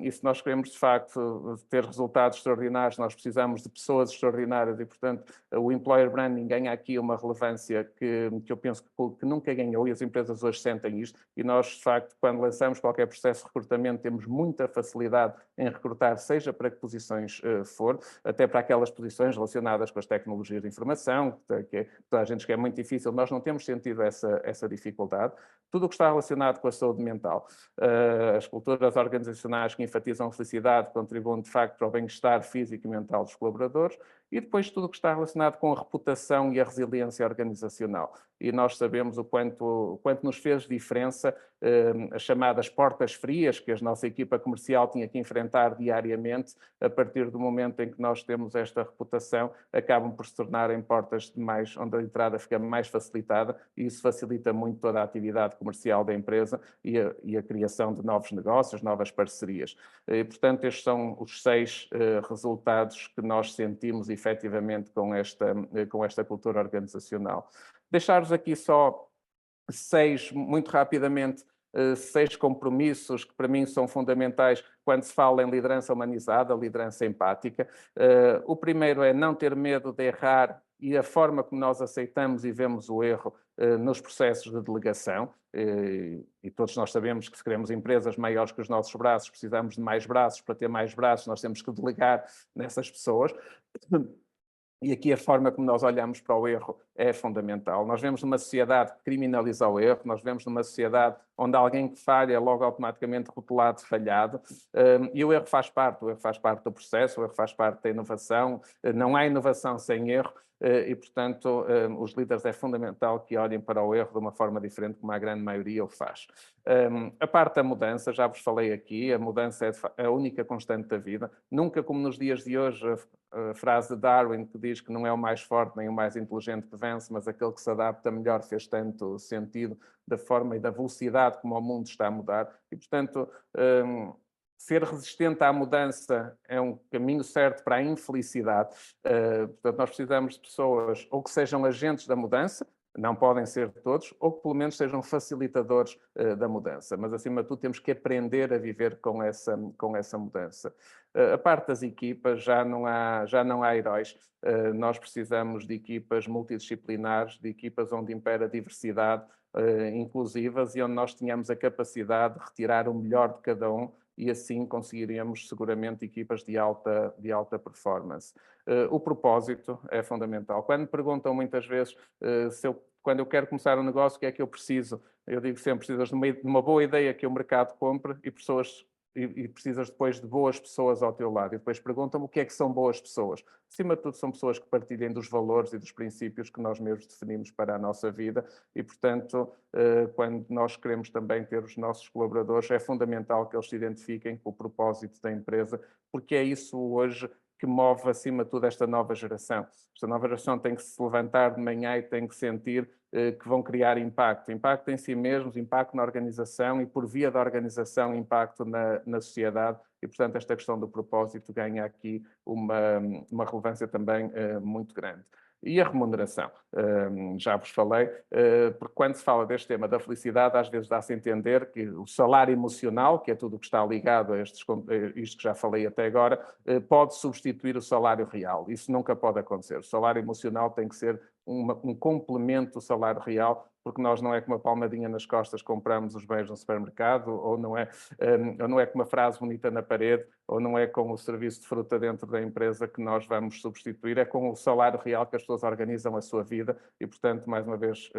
e se nós queremos, de facto, ter resultados extraordinários, nós precisamos de pessoas extraordinárias e, portanto, o employer branding ganha aqui uma relevância que eu penso que nunca ganhou e as empresas hoje sentem isto e nós, de facto, quando lançamos qualquer processo de recrutamento, temos muita facilidade em recrutar, seja para que posições for, até para aquelas posições relacionadas com as tecnologias de informação, que toda a gente que é muito difícil, nós não temos sentido essa dificuldade. Tudo o que está relacionado com a saúde mental, as culturas organizacionais que enfatizam a felicidade contribuem, de facto, para o bem-estar físico e mental dos colaboradores, e depois tudo o que está relacionado com a reputação e a resiliência organizacional. E nós sabemos o quanto nos fez diferença as chamadas portas frias que a nossa equipa comercial tinha que enfrentar diariamente, a partir do momento em que nós temos esta reputação, acabam por se tornarem portas onde a entrada fica mais facilitada e isso facilita muito toda a atividade comercial da empresa e a criação de novos negócios, novas parcerias. E, portanto, estes são os 6 resultados que nós sentimos efetivamente com esta cultura organizacional. Deixar-vos aqui só 6, muito rapidamente, 6 compromissos que para mim são fundamentais quando se fala em liderança humanizada, liderança empática. O primeiro é não ter medo de errar e a forma como nós aceitamos e vemos o erro nos processos de delegação. E todos nós sabemos que se queremos empresas maiores que os nossos braços, precisamos de mais braços. Para ter mais braços, nós temos que delegar nessas pessoas. E aqui a forma como nós olhamos para o erro é fundamental. Nós vemos numa sociedade que criminaliza o erro, nós vemos numa sociedade onde alguém que falha é logo automaticamente rotulado de falhado, e o erro faz parte do processo, o erro faz parte da inovação, não há inovação sem erro, e portanto os líderes é fundamental que olhem para o erro de uma forma diferente, como a grande maioria o faz. A parte da mudança, já vos falei aqui, a mudança é a única constante da vida, nunca como nos dias de hoje, a frase de Darwin que diz que não é o mais forte nem o mais inteligente que vence, mas aquele que se adapta melhor, fez tanto sentido da forma e da velocidade como o mundo está a mudar. E, portanto, ser resistente à mudança é um caminho certo para a infelicidade. Portanto, nós precisamos de pessoas ou que sejam agentes da mudança, não podem ser todos, ou que pelo menos sejam facilitadores da mudança. Mas, acima de tudo, temos que aprender a viver com essa mudança. A parte das equipas, já não há heróis. Nós precisamos de equipas multidisciplinares, de equipas onde impera a diversidade, inclusivas, e onde nós tenhamos a capacidade de retirar o melhor de cada um, e assim conseguiremos seguramente equipas de alta performance. O propósito é fundamental. Quando me perguntam muitas vezes quando eu quero começar um negócio, o que é que eu preciso? Eu digo sempre, precisas de uma boa ideia que o mercado compre e precisas depois de boas pessoas ao teu lado. E depois perguntam-me o que é que são boas pessoas. Acima de tudo, são pessoas que partilhem dos valores e dos princípios que nós mesmos definimos para a nossa vida e, portanto, quando nós queremos também ter os nossos colaboradores, é fundamental que eles se identifiquem com o propósito da empresa, porque é isso hoje que move, acima de tudo, esta nova geração. Esta nova geração tem que se levantar de manhã e tem que sentir que vão criar impacto. Impacto em si mesmos, impacto na organização e, por via da organização, impacto na sociedade. E, portanto, esta questão do propósito ganha aqui uma relevância também muito grande. E a remuneração, já vos falei, porque quando se fala deste tema da felicidade, às vezes dá-se a entender que o salário emocional, que é tudo o que está ligado a isto que já falei até agora, pode substituir o salário real. Isso nunca pode acontecer. O salário emocional tem que ser um complemento do salário real, porque nós não é com uma palmadinha nas costas compramos os bens no supermercado, ou não é com uma frase bonita na parede, ou não é com o serviço de fruta dentro da empresa que nós vamos substituir, é com o salário real que as pessoas organizam a sua vida e, portanto, mais uma vez,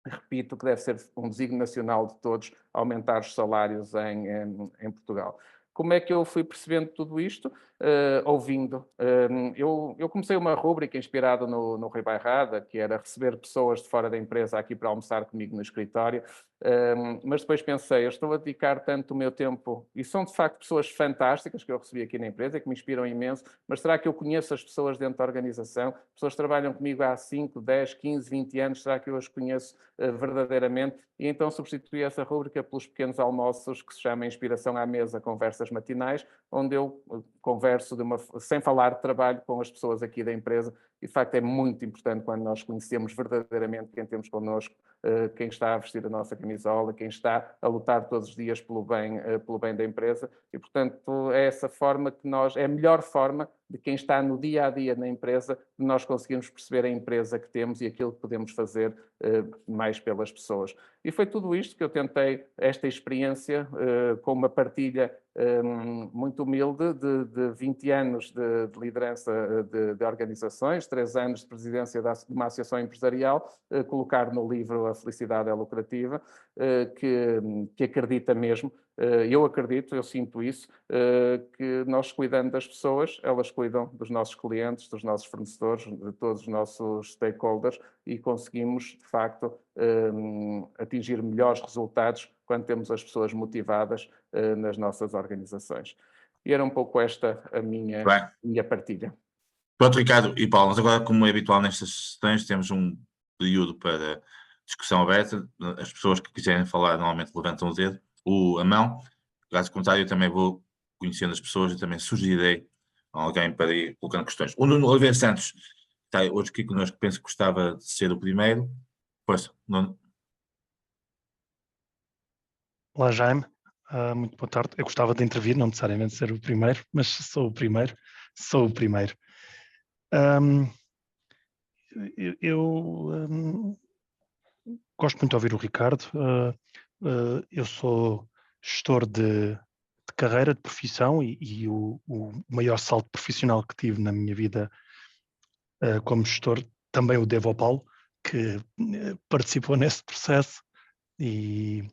repito que deve ser um desígnio nacional de todos aumentar os salários em Portugal. Como é que eu fui percebendo tudo isto? Ouvindo. Eu comecei uma rúbrica inspirada no Rui Bairrada, que era receber pessoas de fora da empresa aqui para almoçar comigo no escritório, Mas depois pensei, eu estou a dedicar tanto o meu tempo, e são de facto pessoas fantásticas que eu recebi aqui na empresa, que me inspiram imenso, mas será que eu conheço as pessoas dentro da organização? Pessoas que trabalham comigo há 5, 10, 15, 20 anos, será que eu as conheço verdadeiramente? E então substituí essa rúbrica pelos pequenos almoços que se chama Inspiração à Mesa, Conversas Matinais, onde eu converso sem falar de trabalho com as pessoas aqui da empresa, e de facto é muito importante quando nós conhecemos verdadeiramente quem temos connosco, quem está a vestir a nossa camisola, quem está a lutar todos os dias pelo bem da empresa, e portanto é essa forma que é a melhor forma de quem está no dia a dia na empresa, de nós conseguirmos perceber a empresa que temos e aquilo que podemos fazer mais pelas pessoas. E foi tudo isto que eu tentei, esta experiência, com uma partilha muito humilde de 20 anos de liderança de organizações, 3 anos de presidência de uma associação empresarial, colocar no livro A Felicidade é Lucrativa, que acredita mesmo, eu acredito, eu sinto isso, que nós cuidando das pessoas, elas cuidam dos nossos clientes, dos nossos fornecedores, de todos os nossos stakeholders, e conseguimos, de facto, atingir melhores resultados quando temos as pessoas motivadas nas nossas organizações. E era um pouco esta a minha partilha. Pronto, Ricardo e Paulo, mas agora, como é habitual nestas sessões, temos um período para discussão aberta. As pessoas que quiserem falar normalmente levantam o dedo, a mão. Caso contrário, eu também vou conhecendo as pessoas e também sugerirei a alguém para ir colocando questões. O Nuno Oliveira Santos está hoje aqui connosco, penso que gostava de ser o primeiro. Força, Nuno. Olá, Jaime. Muito boa tarde. Eu gostava de intervir, não necessariamente ser o primeiro, mas sou o primeiro. Eu gosto muito de ouvir o Ricardo. Eu sou gestor de carreira, de profissão, e o maior salto profissional que tive na minha vida como gestor também o devo ao Paulo, que participou nesse processo e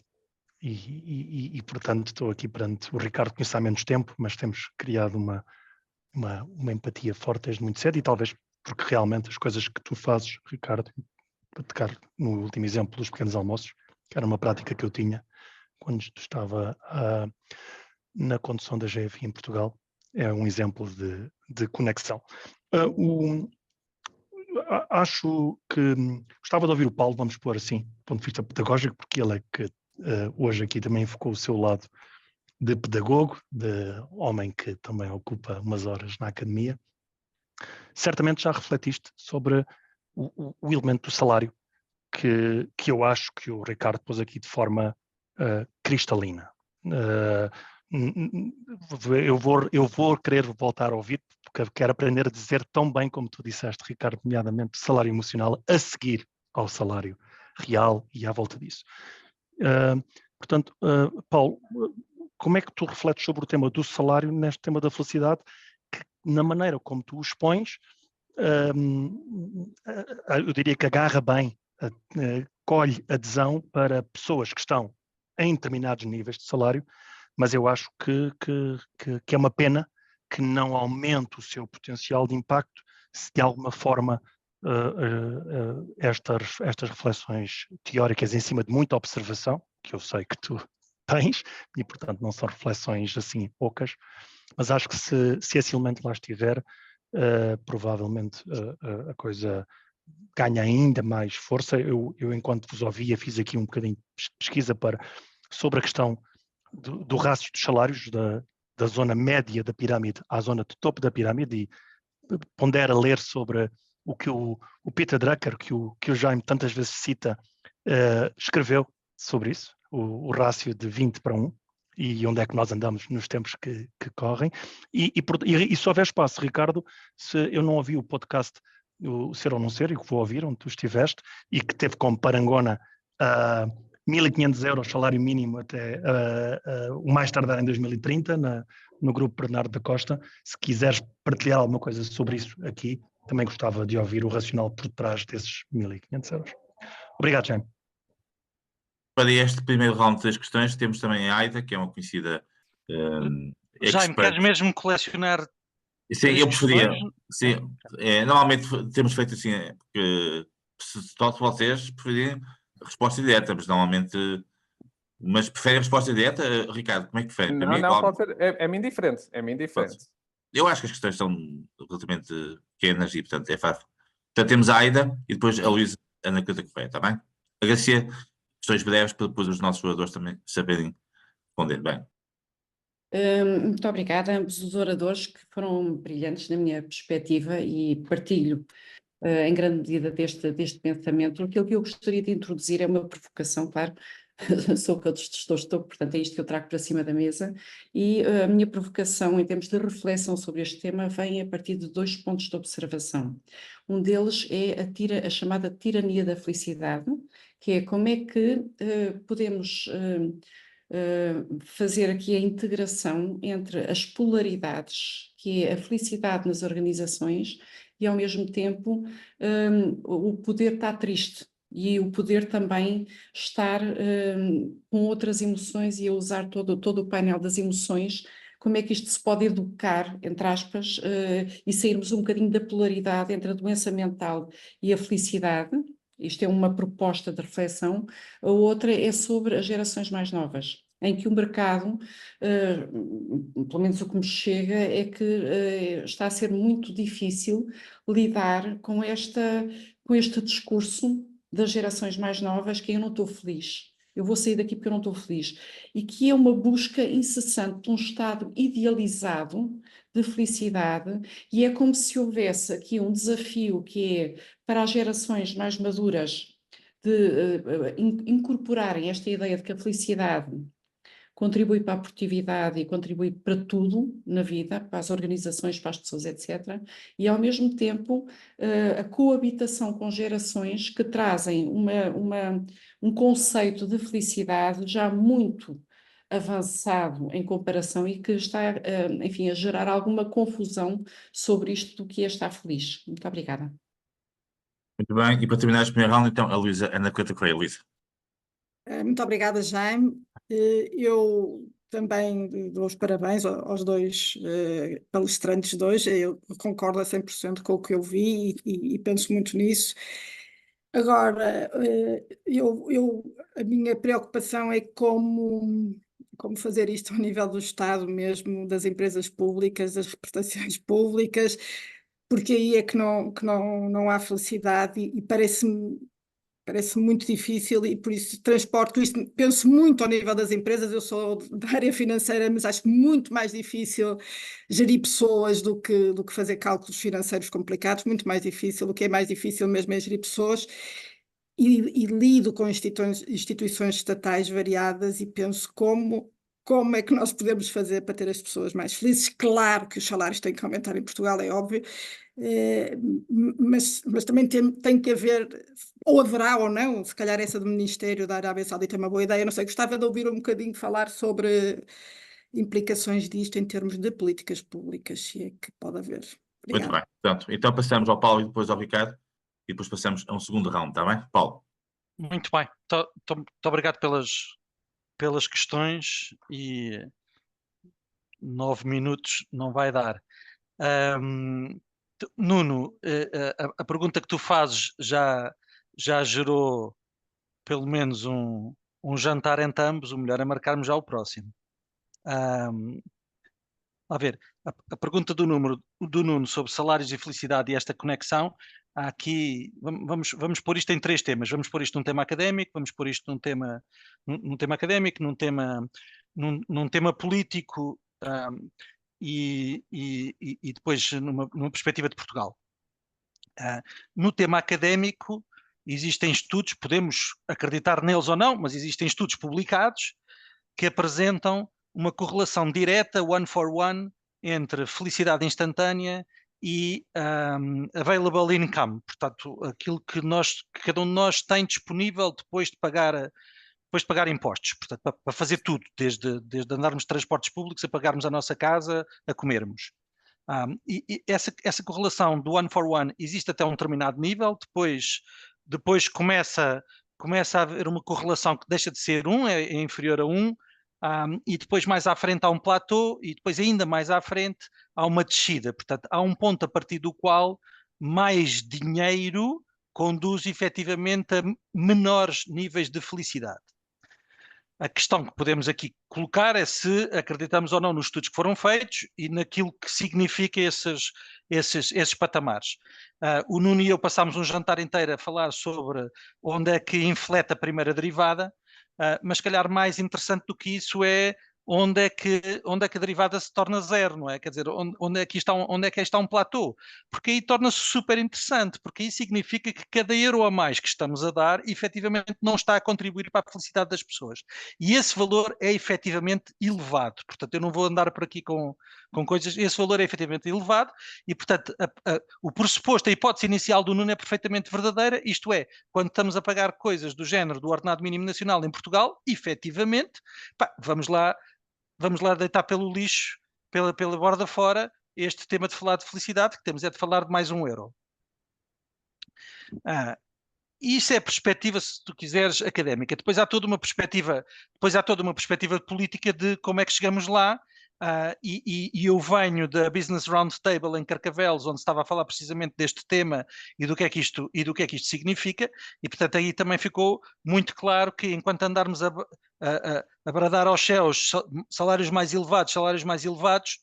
portanto estou aqui perante o Ricardo, conheço há menos tempo, mas temos criado uma empatia forte desde muito cedo, e talvez porque realmente as coisas que tu fazes, Ricardo, para tocar no último exemplo dos pequenos almoços, que era uma prática que eu tinha quando estava na condução da GFI em Portugal, é um exemplo de conexão. Acho que gostava de ouvir o Paulo, vamos pôr assim, do ponto de vista pedagógico, porque ele é que hoje aqui também enfocou o seu lado de pedagogo, de homem que também ocupa umas horas na academia. Certamente já refletiste sobre o elemento do salário, que eu acho que o Ricardo pôs aqui de forma cristalina. Eu vou querer voltar a ouvir, porque quero aprender a dizer tão bem como tu disseste, Ricardo, nomeadamente salário emocional a seguir ao salário real e à volta disso. Portanto, Paulo, como é que tu refletes sobre o tema do salário neste tema da felicidade, que na maneira como tu o expões, eu diria que agarra bem, colhe adesão para pessoas que estão em determinados níveis de salário, mas eu acho que é uma pena que não aumente o seu potencial de impacto se de alguma forma estas reflexões teóricas em cima de muita observação, que eu sei que tu tens, e portanto não são reflexões assim poucas, mas acho que se esse elemento lá estiver, provavelmente a coisa ganha ainda mais força. Eu enquanto vos ouvia, fiz aqui um bocadinho de pesquisa sobre a questão do rácio dos salários da zona média da pirâmide à zona de topo da pirâmide, e pondera ler sobre o que o Peter Drucker, que o Jaime tantas vezes cita, escreveu sobre isso, o rácio de 20:1, e onde é que nós andamos nos tempos que correm. E se houver espaço, Ricardo, se eu não ouvi o podcast, o Ser ou Não Ser, e que vou ouvir, onde tu estiveste, e que teve como parangona 1.500 euros salário mínimo até o mais tardar em 2030, no grupo Bernardo da Costa. Se quiseres partilhar alguma coisa sobre isso aqui, também gostava de ouvir o racional por trás desses 1.500 euros. Obrigado, Jaime. Para este primeiro round de 3 questões, temos também a Aida, que é uma conhecida Jaime, queres mesmo colecionar? Sim, eu preferia. Sim, normalmente temos feito assim, porque se todos vocês preferirem resposta direta, mas normalmente Mas prefere a resposta direta, Ricardo? Como é que prefere? Para mim é Não, igual. pode ser. É-me indiferente. É-me indiferente. Eu acho que as questões são relativamente pequenas e, portanto, é fácil. Portanto, temos a Aida e depois a Luísa Ana Costa Correia, está bem? Agradecer questões breves para depois os nossos oradores também saberem responder. Bem, Muito obrigada a ambos os oradores que foram brilhantes na minha perspectiva e partilho em grande medida deste pensamento. Aquilo que eu gostaria de introduzir é uma provocação, claro, sou o que eu estou, portanto é isto que eu trago para cima da mesa, e a minha provocação em termos de reflexão sobre este tema vem a partir de 2 pontos de observação. Um deles é a chamada tirania da felicidade, que é como é que podemos fazer aqui a integração entre as polaridades, que é a felicidade nas organizações, e ao mesmo tempo o poder está triste e o poder também estar com outras emoções e a usar todo o painel das emoções. Como é que isto se pode educar, entre aspas, e sairmos um bocadinho da polaridade entre a doença mental e a felicidade? Isto é uma proposta de reflexão. A outra é sobre as gerações mais novas, em que o mercado, pelo menos o que me chega, é que está a ser muito difícil lidar com este discurso das gerações mais novas, que eu não estou feliz. Eu vou sair daqui porque eu não estou feliz. E que é uma busca incessante de um estado idealizado de felicidade, e é como se houvesse aqui um desafio que é para as gerações mais maduras de incorporarem esta ideia de que a felicidade contribui para a produtividade e contribui para tudo na vida, para as organizações, para as pessoas, etc. E, ao mesmo tempo, a coabitação com gerações que trazem um conceito de felicidade já muito avançado em comparação e que está, enfim, a gerar alguma confusão sobre isto do que é estar feliz. Muito obrigada. muito bem. E para terminar este primeiro round, então, a Luísa Ana Costa Correia. Luísa. Muito obrigada, Jaime. Eu também dou os parabéns aos dois palestrantes de hoje. Eu concordo a 100% com o que eu vi e penso muito nisso. Agora, a minha preocupação é como fazer isto ao nível do Estado mesmo, das empresas públicas, das representações públicas, porque aí é que não há felicidade e parece muito difícil, e por isso transporto isto, penso muito ao nível das empresas. Eu sou da área financeira, mas acho muito mais difícil gerir pessoas do que fazer cálculos financeiros complicados, muito mais difícil. O que é mais difícil mesmo é gerir pessoas, e lido com instituições estatais variadas e penso como é que nós podemos fazer para ter as pessoas mais felizes. Claro que os salários têm que aumentar em Portugal, é óbvio, mas também tem que haver, ou haverá ou não, se calhar essa do Ministério da Arábia Saudita é uma boa ideia, não sei, gostava de ouvir um bocadinho falar sobre implicações disto em termos de políticas públicas, se é que pode haver. Muito Obrigada. bem. Portanto, então passamos ao Paulo e depois ao Ricardo. E depois passamos a um segundo round, está bem? Paulo. Muito bem. Muito obrigado pelas questões, e 9 minutos não vai dar. Nuno, a pergunta que tu fazes já gerou pelo menos um jantar entre ambos. O melhor é marcarmos já o próximo. A ver, a pergunta do Nuno sobre salários e felicidade e esta conexão, há aqui, vamos pôr isto em 3 temas. Vamos pôr isto num tema académico, vamos pôr isto num tema académico, num tema político, e depois numa perspectiva de Portugal. No tema académico, existem estudos, podemos acreditar neles ou não, mas existem estudos publicados que apresentam uma correlação direta, one for one, entre felicidade instantânea e available income, portanto, aquilo que cada um de nós tem disponível depois de pagar impostos, portanto, para fazer tudo, desde andarmos de transportes públicos a pagarmos a nossa casa, a comermos. E essa correlação do one for one existe até um determinado nível, depois começa a haver uma correlação que deixa de ser 1, é inferior a 1, e depois mais à frente há um platô, e depois ainda mais à frente há uma descida. Portanto, há um ponto a partir do qual mais dinheiro conduz efetivamente a menores níveis de felicidade. A questão que podemos aqui colocar é se acreditamos ou não nos estudos que foram feitos e naquilo que significa esses patamares. O Nuno e eu passámos um jantar inteiro a falar sobre onde é que infleta a primeira derivada, mas se calhar mais interessante do que isso é onde é que a derivada se torna zero, não é? Quer dizer, onde é que está um platô? Porque aí torna-se super interessante, porque aí significa que cada euro a mais que estamos a dar, efetivamente não está a contribuir para a felicidade das pessoas. E esse valor é efetivamente elevado. Portanto, eu não vou andar por aqui com coisas, esse valor é efetivamente elevado e, portanto, o pressuposto, a hipótese inicial do Nuno é perfeitamente verdadeira, isto é, quando estamos a pagar coisas do género do ordenado mínimo nacional em Portugal, efetivamente, vamos lá deitar pelo lixo, pela borda fora, este tema de falar de felicidade, que temos é de falar de mais €1. Isso é a perspectiva, se tu quiseres, académica. Depois há toda uma perspectiva política de como é que chegamos lá. E eu venho da Business Roundtable em Carcavelos, onde estava a falar precisamente deste tema e do que é que isto significa, e portanto aí também ficou muito claro que enquanto andarmos a bradar aos céus salários mais elevados,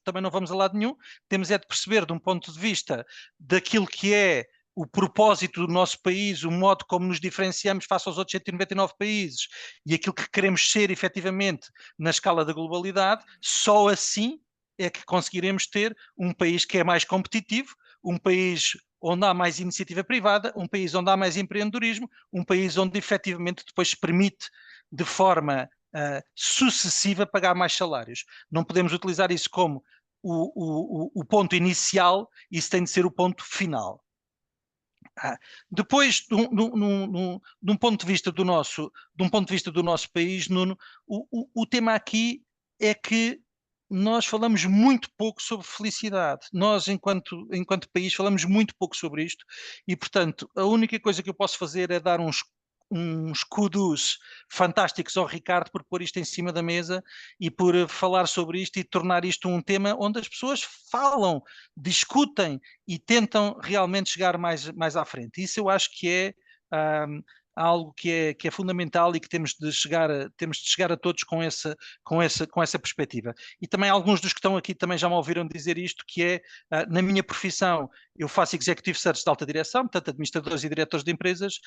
também não vamos a lado nenhum. Temos é de perceber, de um ponto de vista daquilo que é o propósito do nosso país, o modo como nos diferenciamos face aos outros 199 países e aquilo que queremos ser efetivamente na escala da globalidade, só assim é que conseguiremos ter um país que é mais competitivo, um país onde há mais iniciativa privada, um país onde há mais empreendedorismo, um país onde efetivamente depois se permite de forma sucessiva pagar mais salários. Não podemos utilizar isso como o ponto inicial, isso tem de ser o ponto final. Depois, de um ponto de vista do nosso país, Nuno, o tema aqui é que nós falamos muito pouco sobre felicidade. Nós, enquanto país, falamos muito pouco sobre isto e, portanto, a única coisa que eu posso fazer é dar uns kudos fantásticos ao Ricardo por pôr isto em cima da mesa e por falar sobre isto e tornar isto um tema onde as pessoas falam, discutem e tentam realmente chegar mais à frente. Isso eu acho que é algo que é fundamental e que temos de chegar a todos com essa perspectiva. E também alguns dos que estão aqui também já me ouviram dizer isto, que é, na minha profissão, eu faço Executive Search de alta direção, portanto, administradores e diretores de empresas,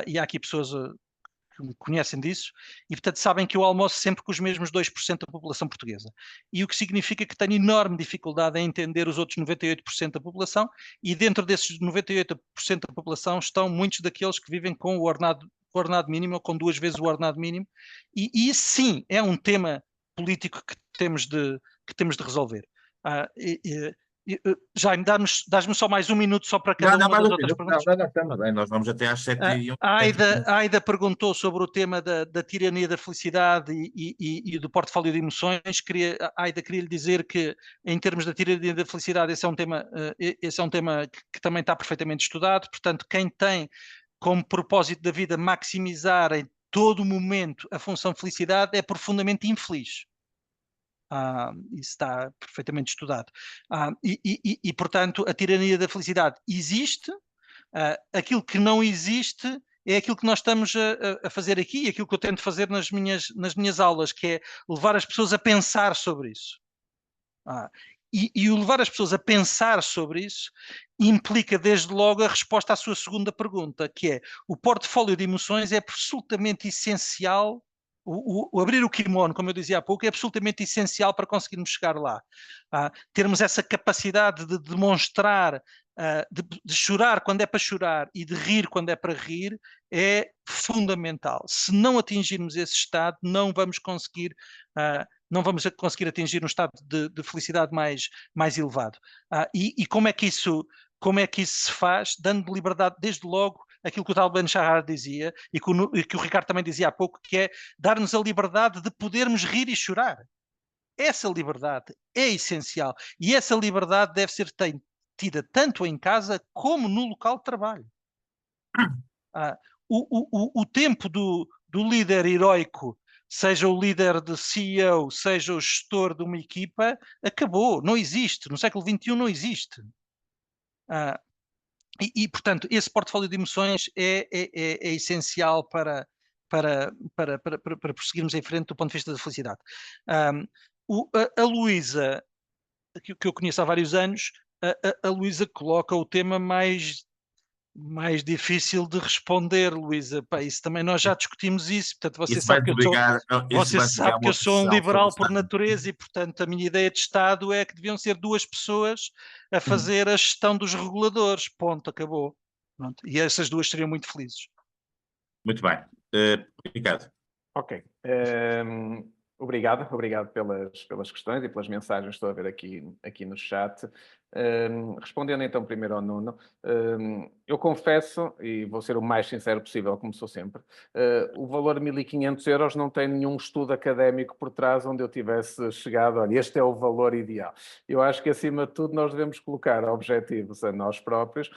e há aqui pessoas que me conhecem disso, e portanto sabem que eu almoço sempre com os mesmos 2% da população portuguesa. E o que significa que tenho enorme dificuldade em entender os outros 98% da população, e dentro desses 98% da população estão muitos daqueles que vivem com o ordenado mínimo, ou com 2 vezes o ordenado mínimo, e isso sim é um tema político que temos de resolver. Jaime, dás-me só mais um minuto só para cada uma das outras perguntas. Não, nós vamos até às 7h01. A Aida perguntou sobre o tema da tirania da felicidade e do portfólio de emoções. A Aida queria lhe dizer que, em termos da tirania da felicidade, esse é um tema que também está perfeitamente estudado. Portanto, quem tem como propósito da vida maximizar em todo momento a função felicidade é profundamente infeliz. Isso está perfeitamente estudado. E, portanto, a tirania da felicidade existe. Aquilo que não existe é aquilo que nós estamos a fazer aqui, aquilo que eu tento fazer nas minhas aulas, que é levar as pessoas a pensar sobre isso. E o levar as pessoas a pensar sobre isso implica, desde logo, a resposta à sua segunda pergunta, que é: o portfólio de emoções é absolutamente essencial. O abrir o kimono, como eu dizia há pouco, é absolutamente essencial para conseguirmos chegar lá. Termos essa capacidade de demonstrar, de chorar quando é para chorar e de rir quando é para rir, é fundamental. Se não atingirmos esse estado, não vamos conseguir atingir um estado de felicidade mais elevado. E como é que isso se faz? Dando liberdade, desde logo, aquilo que o Tal Ben-Shahar dizia e que o Ricardo também dizia há pouco, que é dar-nos a liberdade de podermos rir e chorar. Essa liberdade é essencial e essa liberdade deve ser tida tanto em casa como no local de trabalho. O tempo do líder heroico, seja o líder de CEO, seja o gestor de uma equipa, acabou, não existe. No século XXI não existe. Portanto, esse portfólio de emoções é essencial para para prosseguirmos em frente do ponto de vista da felicidade. A Luísa, que eu conheço há vários anos, a Luísa coloca o tema mais difícil de responder, Luísa. Pá, isso também nós já discutimos isso, portanto você sabe que eu sou um liberal por natureza e, portanto, a minha ideia de Estado é que deviam ser duas pessoas a fazer a gestão dos reguladores. Ponto, acabou. Pronto. E essas duas seriam muito felizes. Muito bem. Ricardo. Ok. Obrigado pelas questões e pelas mensagens que estou a ver aqui no chat. Respondendo então primeiro ao Nuno, eu confesso, e vou ser o mais sincero possível, como sou sempre, o valor de 1.500 euros não tem nenhum estudo académico por trás onde eu tivesse chegado, olha, este é o valor ideal. Eu acho que, acima de tudo, nós devemos colocar objetivos a nós próprios,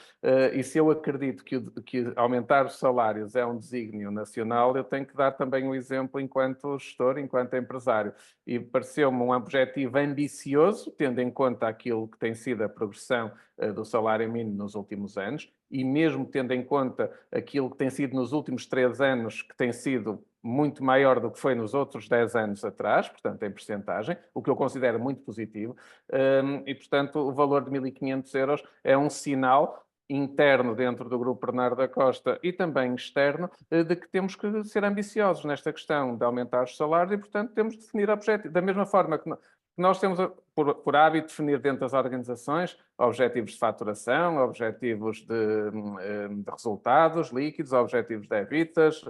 e se eu acredito que aumentar os salários é um desígnio nacional, eu tenho que dar também um exemplo enquanto gestor, enquanto empresário. E pareceu-me um objetivo ambicioso, tendo em conta aquilo que tem sido a progressão do salário mínimo nos últimos anos, e mesmo tendo em conta aquilo que tem sido nos últimos 3 anos, que tem sido muito maior do que foi nos outros 10 anos atrás, portanto, em percentagem, o que eu considero muito positivo. E, portanto, o valor de 1.500 euros é um sinal interno dentro do Grupo Bernardo da Costa e também externo, de que temos que ser ambiciosos nesta questão de aumentar os salários e, portanto, temos de definir objetivos. Da mesma forma que nós temos, por hábito, definir dentro das organizações objetivos de faturação, objetivos de resultados líquidos, objetivos de EBITDAs,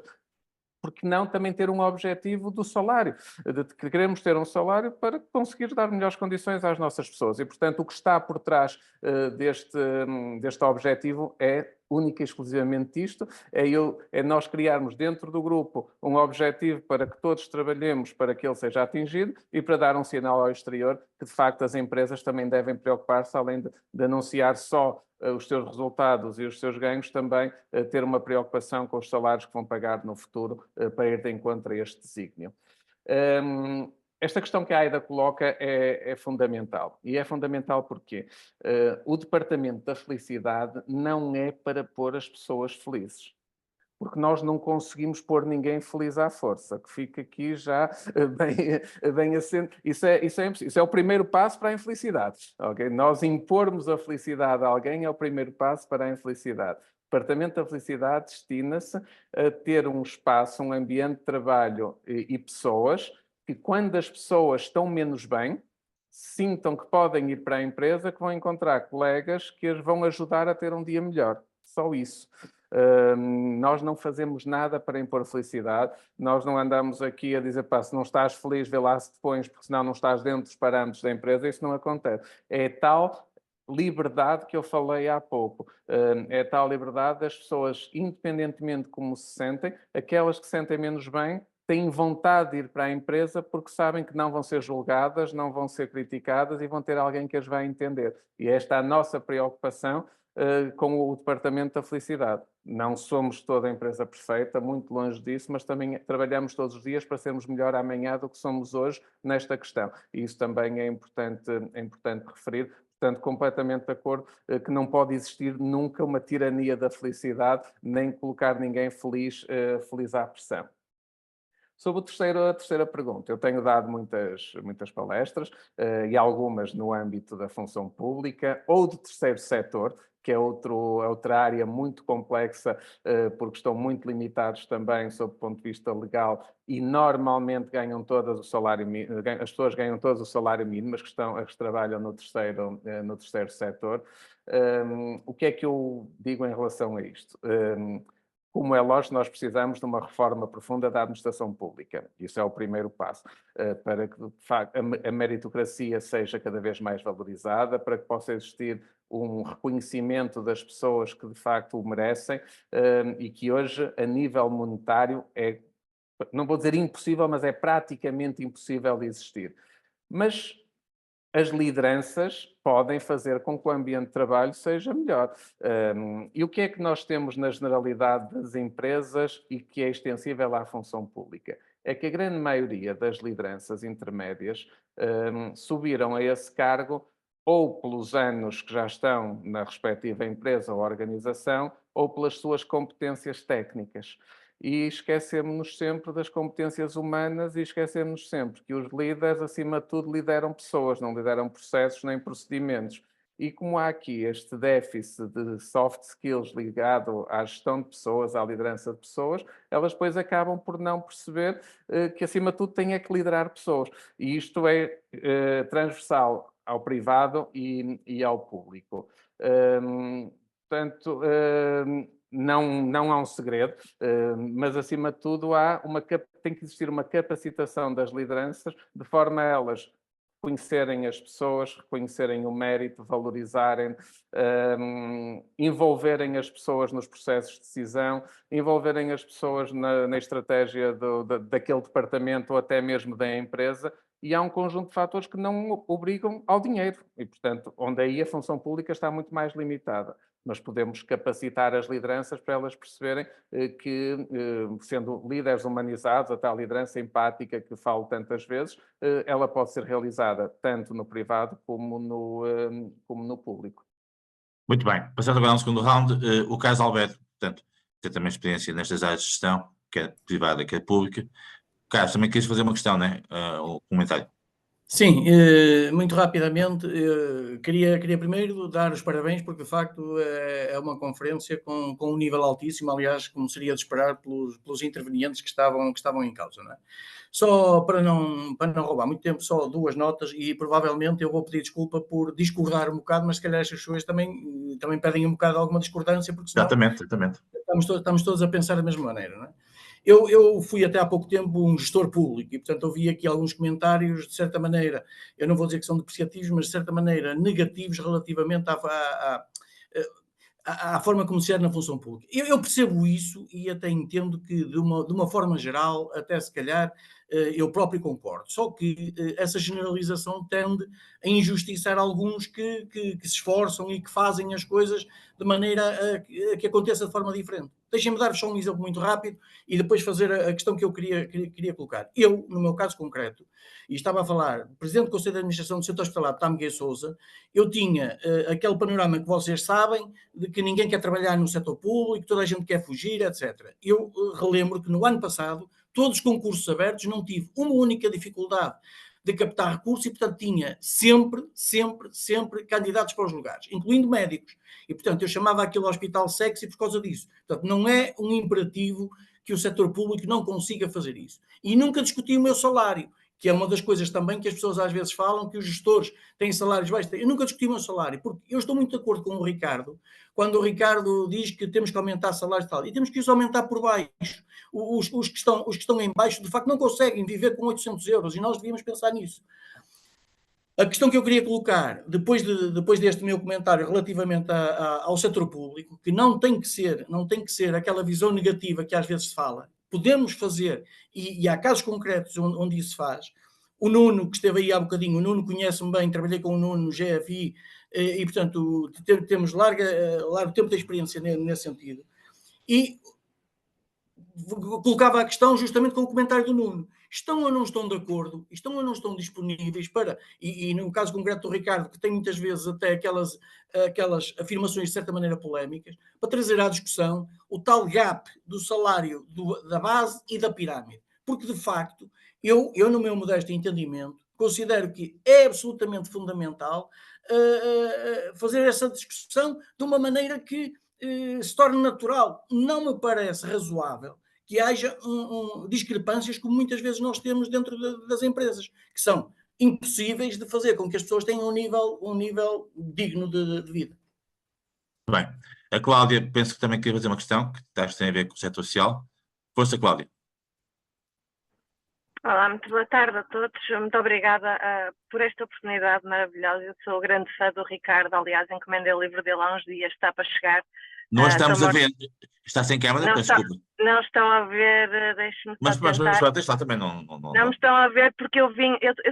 porque não também ter um objetivo do salário, de que queremos ter um salário para conseguir dar melhores condições às nossas pessoas. E, portanto, o que está por trás deste objetivo é única e exclusivamente isto, é nós criarmos dentro do grupo um objetivo para que todos trabalhemos para que ele seja atingido e para dar um sinal ao exterior que, de facto, as empresas também devem preocupar-se, além de anunciar só os seus resultados e os seus ganhos, também ter uma preocupação com os salários que vão pagar no futuro para ir de encontro a este desígnio. Esta questão que a Aida coloca é fundamental. E é fundamental porque o Departamento da Felicidade não é para pôr as pessoas felizes. Porque nós não conseguimos pôr ninguém feliz à força, que fica aqui já bem assente. Isso é o primeiro passo para a infelicidade. Okay? Nós impormos a felicidade a alguém é o primeiro passo para a infelicidade. O Departamento da Felicidade destina-se a ter um espaço, um ambiente de trabalho e pessoas que, quando as pessoas estão menos bem, sintam que podem ir para a empresa, que vão encontrar colegas que as vão ajudar a ter um dia melhor. Só isso. Nós não fazemos nada para impor felicidade, nós não andamos aqui a dizer, pá, se não estás feliz, vê lá se te pões, porque senão não estás dentro dos parâmetros da empresa, isso não acontece. É tal liberdade que eu falei há pouco, é tal liberdade das pessoas, independentemente de como se sentem, aquelas que se sentem menos bem, têm vontade de ir para a empresa porque sabem que não vão ser julgadas, não vão ser criticadas e vão ter alguém que as vai entender. E esta é a nossa preocupação com o Departamento da Felicidade. Não somos toda a empresa perfeita, muito longe disso, mas também trabalhamos todos os dias para sermos melhor amanhã do que somos hoje nesta questão. E isso também é importante referir. Portanto, completamente de acordo que não pode existir nunca uma tirania da felicidade, nem colocar ninguém feliz à pressão. Sobre a terceira pergunta, eu tenho dado muitas palestras e algumas no âmbito da função pública ou do terceiro setor, que é outra área muito complexa, porque estão muito limitados também sob o ponto de vista legal e normalmente ganham todas o salário mínimo, as pessoas ganham todas o salário mínimo, as que trabalham no terceiro setor. O que é que eu digo em relação a isto? Como é lógico, nós precisamos de uma reforma profunda da administração pública. Isso é o primeiro passo, para que, de facto, a meritocracia seja cada vez mais valorizada, para que possa existir um reconhecimento das pessoas que, de facto, o merecem e que hoje, a nível monetário, não vou dizer impossível, mas é praticamente impossível de existir. Mas as lideranças podem fazer com que o ambiente de trabalho seja melhor. E o que é que nós temos na generalidade das empresas e que é extensível à função pública? É que a grande maioria das lideranças intermédias subiram a esse cargo ou pelos anos que já estão na respectiva empresa ou organização, ou pelas suas competências técnicas. e esquecemos-nos sempre das competências humanas e esquecemos sempre que os líderes, acima de tudo, lideram pessoas, não lideram processos nem procedimentos. E como há aqui este déficit de soft skills ligado à gestão de pessoas, à liderança de pessoas, elas depois acabam por não perceber que, acima de tudo, têm é que liderar pessoas. E isto é transversal ao privado e ao público. Portanto, não há um segredo, mas, acima de tudo, tem que existir uma capacitação das lideranças de forma a elas reconhecerem as pessoas, reconhecerem o mérito, valorizarem, envolverem as pessoas nos processos de decisão, envolverem as pessoas na estratégia daquele departamento ou até mesmo da empresa, e há um conjunto de fatores que não obrigam ao dinheiro, e, portanto, onde aí a função pública está muito mais limitada. Mas podemos capacitar as lideranças para elas perceberem que, sendo líderes humanizados, a tal liderança empática que falo tantas vezes, ela pode ser realizada tanto no privado como no público. Muito bem. Passando agora ao segundo round, o Carlos Alberto, portanto, tem também experiência nestas áreas de gestão, quer privada, quer pública. Carlos, também queres fazer uma questão, né? Um comentário. Sim, muito rapidamente, queria primeiro dar os parabéns, porque de facto é uma conferência com um nível altíssimo, aliás, como seria de esperar pelos intervenientes que estavam em causa, não é? Só para não roubar muito tempo, só 2 notas, e provavelmente eu vou pedir desculpa por discordar um bocado, mas se calhar estas pessoas também pedem um bocado alguma discordância, porque senão Exatamente. estamos todos a pensar da mesma maneira, não é? Eu fui até há pouco tempo um gestor público e, portanto, ouvi aqui alguns comentários, de certa maneira, eu não vou dizer que são depreciativos, mas de certa maneira negativos relativamente à forma como se é na função pública. Eu percebo isso e até entendo que, de uma forma geral, até se calhar, eu próprio concordo. Só que essa generalização tende a injustiçar alguns que se esforçam e que fazem as coisas de maneira a que aconteça de forma diferente. Deixem-me dar-vos só um exemplo muito rápido e depois fazer a questão que eu queria colocar. Eu, no meu caso concreto, e estava a falar, Presidente do Conselho de Administração do Centro Hospitalar de Tâmega e Sousa, eu tinha aquele panorama que vocês sabem, de que ninguém quer trabalhar no setor público, toda a gente quer fugir, etc. Eu relembro que no ano passado, todos os concursos abertos, não tive uma única dificuldade de captar recursos e, portanto, tinha sempre candidatos para os lugares, incluindo médicos. E, portanto, eu chamava aquilo hospital sexy por causa disso. Portanto, não é um imperativo que o setor público não consiga fazer isso. E nunca discuti o meu salário, que é uma das coisas também que as pessoas às vezes falam, que os gestores têm salários baixos. Eu nunca discuti o meu salário, porque eu estou muito de acordo com o Ricardo, quando o Ricardo diz que temos que aumentar salários e tal, e temos que os aumentar por baixo. Os que estão em baixo, de facto, não conseguem viver com 800 euros, e nós devíamos pensar nisso. A questão que eu queria colocar, depois deste meu comentário relativamente ao setor público, que não tem que ser aquela visão negativa que às vezes se fala, podemos fazer, e há casos concretos onde isso se faz. O Nuno, que esteve aí há bocadinho, o Nuno conhece-me bem, trabalhei com o Nuno no GFI, e portanto temos largo tempo de experiência nesse sentido. E colocava a questão justamente com o comentário do Nuno. Estão ou não estão de acordo? Estão ou não estão disponíveis para, e no caso concreto do Ricardo, que tem muitas vezes até aquelas afirmações de certa maneira polémicas, para trazer à discussão o tal gap do salário da base e da pirâmide. Porque, de facto, eu no meu modesto entendimento, considero que é absolutamente fundamental fazer essa discussão de uma maneira que se torne natural. Não me parece razoável que haja discrepâncias como muitas vezes nós temos dentro das empresas, que são impossíveis de fazer com que as pessoas tenham um nível digno de vida. Bem, a Cláudia, penso que também queria fazer uma questão que tem a ver com o setor social. Força, Cláudia. Olá, muito boa tarde a todos. Muito obrigada por esta oportunidade maravilhosa. Eu sou grande fã do Ricardo, aliás, encomendei o livro dele há uns dias, está para chegar. Nós estamos a ver. Está sem câmera? Peço desculpa. Não estão a ver, deixe-me só tentar. Mas lá também não me estão a ver porque eu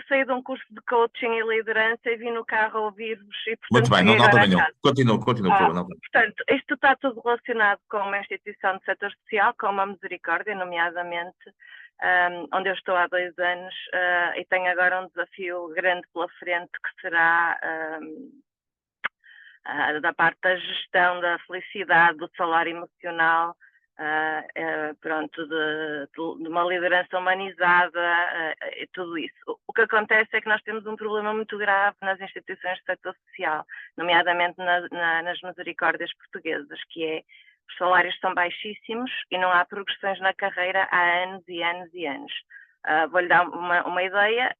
saí de um curso de coaching e liderança e vim no carro a ouvir-vos e, portanto, muito bem, não há problema nenhum. Continua, portanto, isto está tudo relacionado com uma instituição do setor social, como a Misericórdia, nomeadamente, onde eu estou há 2 anos e tenho agora um desafio grande pela frente, que será da parte da gestão da felicidade, do salário emocional pronto, de uma liderança humanizada e tudo isso. O que acontece é que nós temos um problema muito grave nas instituições de setor social, nomeadamente nas misericórdias portuguesas, que é os salários são baixíssimos e não há progressões na carreira há anos e anos e anos. Vou-lhe dar uma ideia,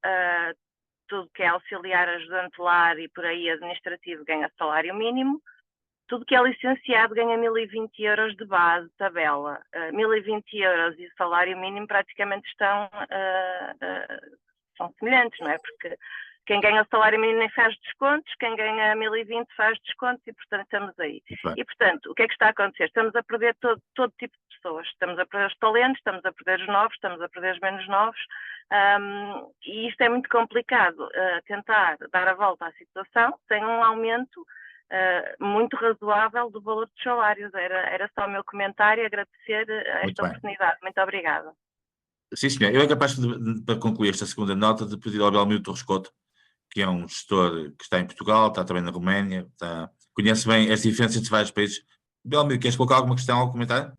tudo que é auxiliar, ajudante lar e por aí administrativo ganha salário mínimo, tudo que é licenciado ganha 1.020 euros de base, tabela. 1.020 euros e o salário mínimo praticamente são semelhantes, não é? Porque quem ganha o salário mínimo nem faz descontos, quem ganha 1.020 faz descontos e, portanto, estamos aí. E, portanto, o que é que está a acontecer? Estamos a perder todo tipo de pessoas. Estamos a perder os talentos, estamos a perder os novos, estamos a perder os menos novos. E isto é muito complicado. Tentar dar a volta à situação sem um aumento muito razoável do valor dos salários. Era só o meu comentário e agradecer esta oportunidade. Muito obrigada. Sim, senhor. Eu é capaz, para concluir esta segunda nota, de pedir ao Belmiro Torrescoto, que é um gestor que está em Portugal, está também na Roménia, conhece bem as diferenças de vários países. Belmiro, queres colocar alguma questão ou comentário?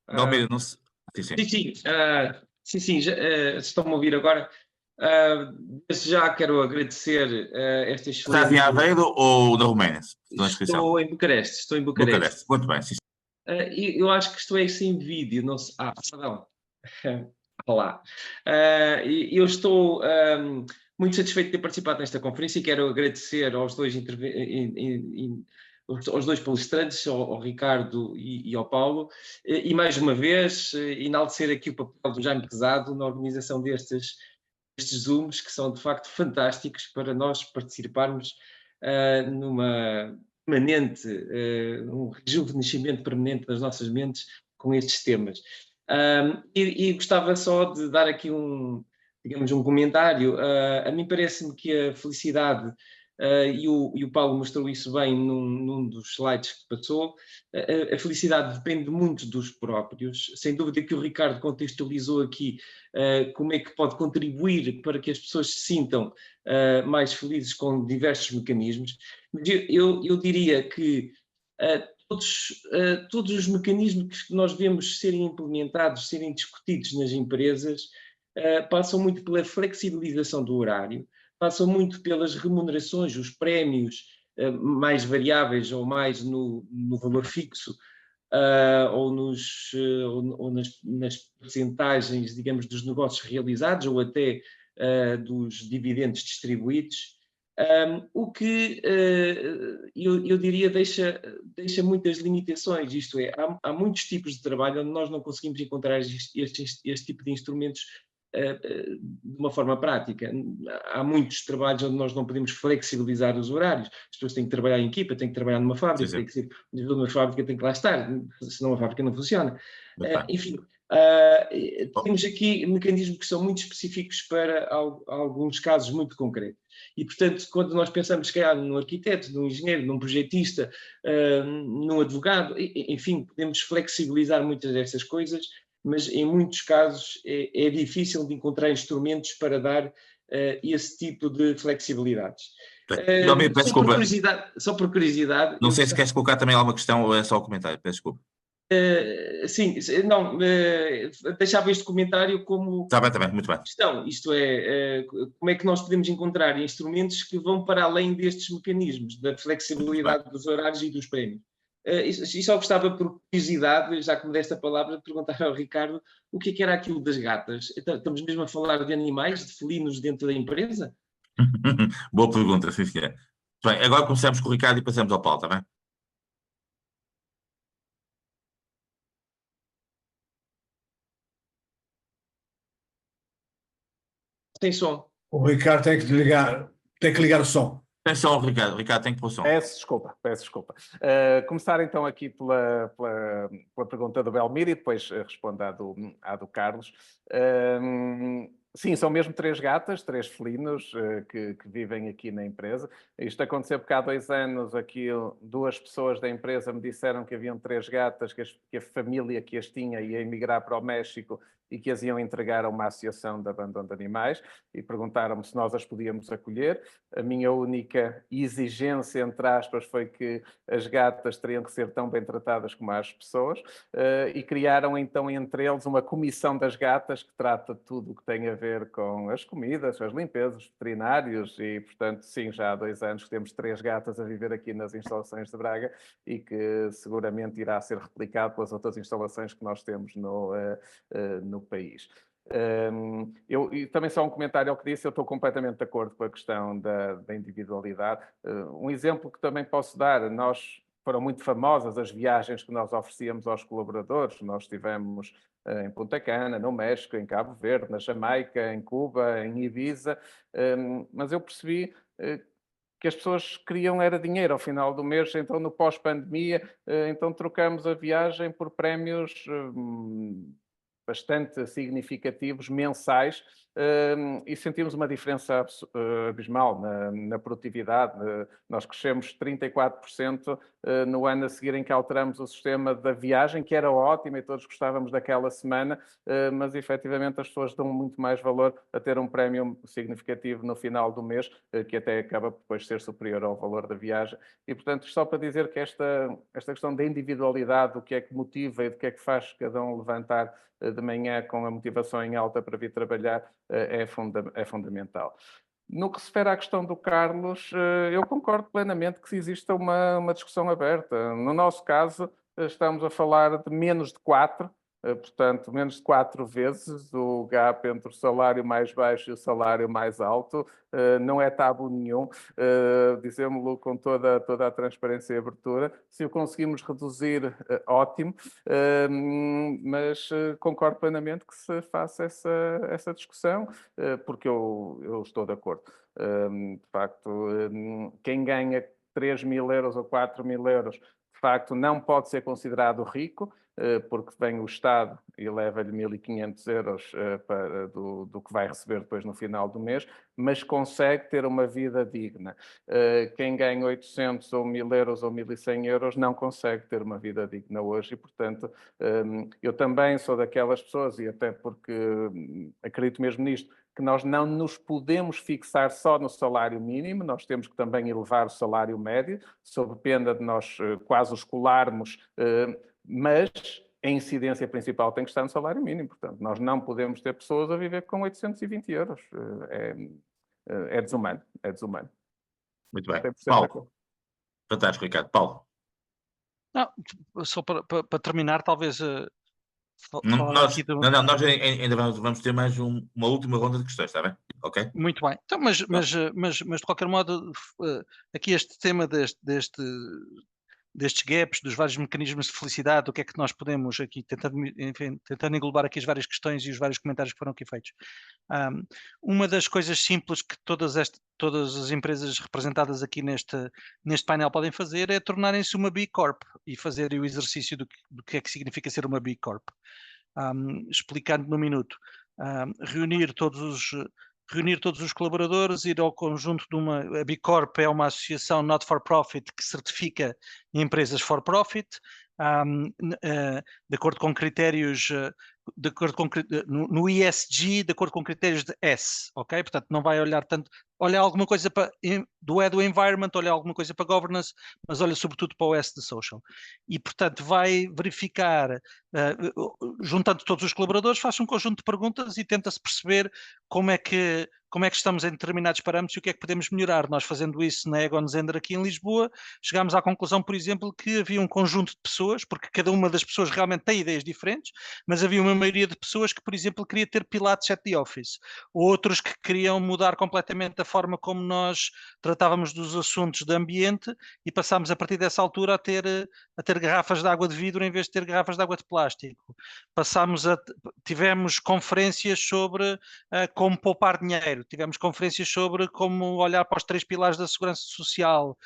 Belmiro, não se... Sim, estão-me a ouvir agora. Desde já quero agradecer esta excelente... Estás em Aveiro ou na Roménia? Estou em Bucareste. Muito bem, sim. Eu acho que isto é sem vídeo, não sei... perdão. Olá. Eu estou muito satisfeito de ter participado nesta conferência e quero agradecer aos dois palestrantes, ao Ricardo e ao Paulo, e mais uma vez enaltecer aqui o papel do Jaime Pesado na organização destes Zooms, que são de facto fantásticos para nós participarmos numa permanente, um rejuvenescimento permanente das nossas mentes com estes temas. E gostava só de dar aqui um comentário. A mim parece-me que a felicidade, e o Paulo mostrou isso bem num dos slides que passou, a felicidade depende muito dos próprios. Sem dúvida que o Ricardo contextualizou aqui como é que pode contribuir para que as pessoas se sintam mais felizes com diversos mecanismos. Mas eu diria que todos os mecanismos que nós vemos serem implementados, serem discutidos nas empresas, passam muito pela flexibilização do horário, passam muito pelas remunerações, os prémios mais variáveis ou mais no valor fixo, ou nas percentagens, digamos, dos negócios realizados ou até dos dividendos distribuídos. O que eu diria deixa muitas limitações, isto é, há muitos tipos de trabalho onde nós não conseguimos encontrar este tipo de instrumentos de uma forma prática. Há muitos trabalhos onde nós não podemos flexibilizar os horários, as pessoas têm que trabalhar em equipa, têm que trabalhar numa fábrica, tem que ser numa fábrica, tem que lá estar, senão a fábrica não funciona. Enfim, temos aqui mecanismos que são muito específicos para alguns casos muito concretos. E, portanto, quando nós pensamos que num arquiteto, num engenheiro, num projetista, num advogado, enfim, podemos flexibilizar muitas destas coisas, mas em muitos casos é difícil de encontrar instrumentos para dar esse tipo de flexibilidades. Só por curiosidade... Não sei se queres colocar também alguma questão ou é só o comentário, peço desculpa. Sim, não, deixava este comentário como Está bem, muito bem. Questão, isto é, como é que nós podemos encontrar instrumentos que vão para além destes mecanismos, da flexibilidade dos horários e dos prémios. E só gostava, por curiosidade, já que me deste a palavra, de perguntar ao Ricardo o que era aquilo das gatas. Estamos mesmo a falar de animais, de felinos dentro da empresa? Boa pergunta, sim, senhor. Bem, agora começamos com o Ricardo e passamos ao Paulo, está bem? Tem som. O Ricardo tem que ligar o som. Tem som, Ricardo. Ricardo tem que pôr som. Peço desculpa. Começar então aqui pela pergunta do Belmiro e depois respondo à do Carlos. Sim, são mesmo 3 gatas, 3 felinos que vivem aqui na empresa. Isto aconteceu porque há 2 anos aqui 2 pessoas da empresa me disseram que haviam 3 gatas, que a família que as tinha ia emigrar para o México e que as iam entregar a uma associação de abandono de animais e perguntaram-me se nós as podíamos acolher. A minha única exigência, entre aspas, foi que as gatas teriam que ser tão bem tratadas como as pessoas, e criaram então entre eles uma comissão das gatas que trata de tudo o que tem a ver com as comidas, as limpezas, os veterinários e, portanto, sim, já há 2 anos que temos 3 gatas a viver aqui nas instalações de Braga e que seguramente irá ser replicado pelas outras instalações que nós temos no país. E também só um comentário ao que disse, eu estou completamente de acordo com a questão da individualidade. Um exemplo que também posso dar, foram muito famosas as viagens que nós oferecíamos aos colaboradores. Nós estivemos em Punta Cana, no México, em Cabo Verde, na Jamaica, em Cuba, em Ibiza, mas eu percebi que as pessoas queriam era dinheiro ao final do mês, então no pós-pandemia, então trocamos a viagem por prémios bastante significativos, mensais, e sentimos uma diferença abismal na produtividade. Nós crescemos 34% no ano a seguir em que alteramos o sistema da viagem, que era ótimo e todos gostávamos daquela semana, mas efetivamente as pessoas dão muito mais valor a ter um prémio significativo no final do mês, que até acaba por depois ser superior ao valor da viagem. E, portanto, só para dizer que esta questão da individualidade, o que é que motiva e do que é que faz cada um levantar de manhã com a motivação em alta para vir trabalhar, é fundamental. No que se refere à questão do Carlos, eu concordo plenamente que exista uma discussão aberta. No nosso caso, estamos a falar de menos de 4, portanto, menos de 4 vezes o gap entre o salário mais baixo e o salário mais alto. Não é tabu nenhum, dizemos-lo com toda a transparência e abertura. Se o conseguimos reduzir, ótimo, mas concordo plenamente que se faça essa discussão, porque eu estou de acordo. De facto, quem ganha 3.000 euros ou 4.000 euros, de facto, não pode ser considerado rico, porque vem o Estado e leva-lhe 1.500 euros do que vai receber depois no final do mês, mas consegue ter uma vida digna. Quem ganha 800 ou 1.000 euros ou 1.100 euros não consegue ter uma vida digna hoje e, portanto, eu também sou daquelas pessoas, e até porque acredito mesmo nisto, que nós não nos podemos fixar só no salário mínimo, nós temos que também elevar o salário médio, sob pena de nós quase os colarmos, mas a incidência principal tem que estar no salário mínimo. Portanto, nós não podemos ter pessoas a viver com 820 euros. É desumano, é desumano. Muito bem. Paulo. Fantástico, Ricardo. Paulo. Não, só para terminar, talvez... Nós ainda vamos ter mais uma última ronda de questões, está bem? Ok? Muito bem. Então, mas de qualquer modo, aqui este tema destes gaps, dos vários mecanismos de felicidade, o que é que nós podemos aqui, tentando englobar aqui as várias questões e os vários comentários que foram aqui feitos. Uma das coisas simples que todas as empresas representadas aqui neste painel podem fazer é tornarem-se uma B Corp e fazerem o exercício do que é que significa ser uma B Corp. Explicando no minuto. Reunir todos os colaboradores, ir ao conjunto a B Corp é uma associação not for profit que certifica empresas for profit, de acordo com critérios, no ESG, de acordo com critérios de S, ok? Portanto, não vai olhar tanto, olha alguma coisa do environment, olha alguma coisa para governance, mas olha sobretudo para o S de social. E, portanto, vai verificar, juntando todos os colaboradores, faz um conjunto de perguntas e tenta-se perceber como é que estamos em determinados parâmetros e o que é que podemos melhorar. Nós, fazendo isso na Egon Zehnder aqui em Lisboa, chegámos à conclusão, por exemplo, que havia um conjunto de pessoas, porque cada uma das pessoas realmente tem ideias diferentes, mas havia uma maioria de pessoas que, por exemplo, queria ter pilates at the office, outros que queriam mudar completamente a forma como nós tratávamos dos assuntos de ambiente e passámos a partir dessa altura a ter garrafas de água de vidro em vez de ter garrafas de água de plástico. Tivemos conferências sobre como poupar dinheiro, tivemos conferências sobre como olhar para os 3 pilares da segurança social,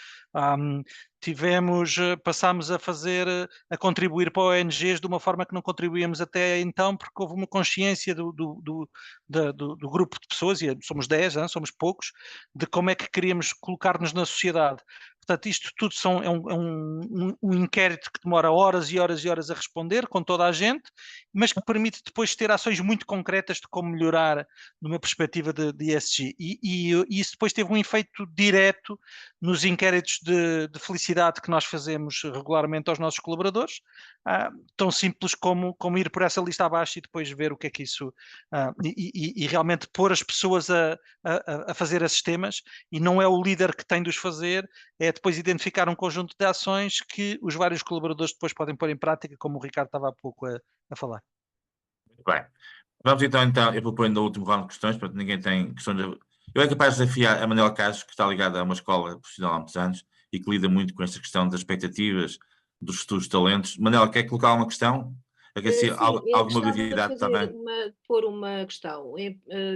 passámos a contribuir para ONGs de uma forma que não contribuíamos até então, porque houve uma consciência do grupo de pessoas, e somos 10, somos poucos, de como é que queríamos colocar-nos na sociedade. Portanto, isto tudo um inquérito que demora horas e horas e horas a responder com toda a gente, mas que permite depois ter ações muito concretas de como melhorar numa perspectiva de ESG. E isso depois teve um efeito direto nos inquéritos de felicidade que nós fazemos regularmente aos nossos colaboradores, tão simples como ir por essa lista abaixo e depois ver o que é que isso... e realmente pôr as pessoas a fazer esses temas, e não é o líder que tem de os fazer, é depois identificar um conjunto de ações que os vários colaboradores depois podem pôr em prática, como o Ricardo estava há pouco a falar. Bem, vamos então, eu proponho no último round de questões, para que ninguém tem questões. Eu é capaz de desafiar a Manuela Carlos, que está ligada a uma escola profissional há muitos anos e que lida muito com esta questão das expectativas, dos futuros talentos. Manuela, quer colocar uma questão? Sim, Alguma brevidade também? pôr uma questão.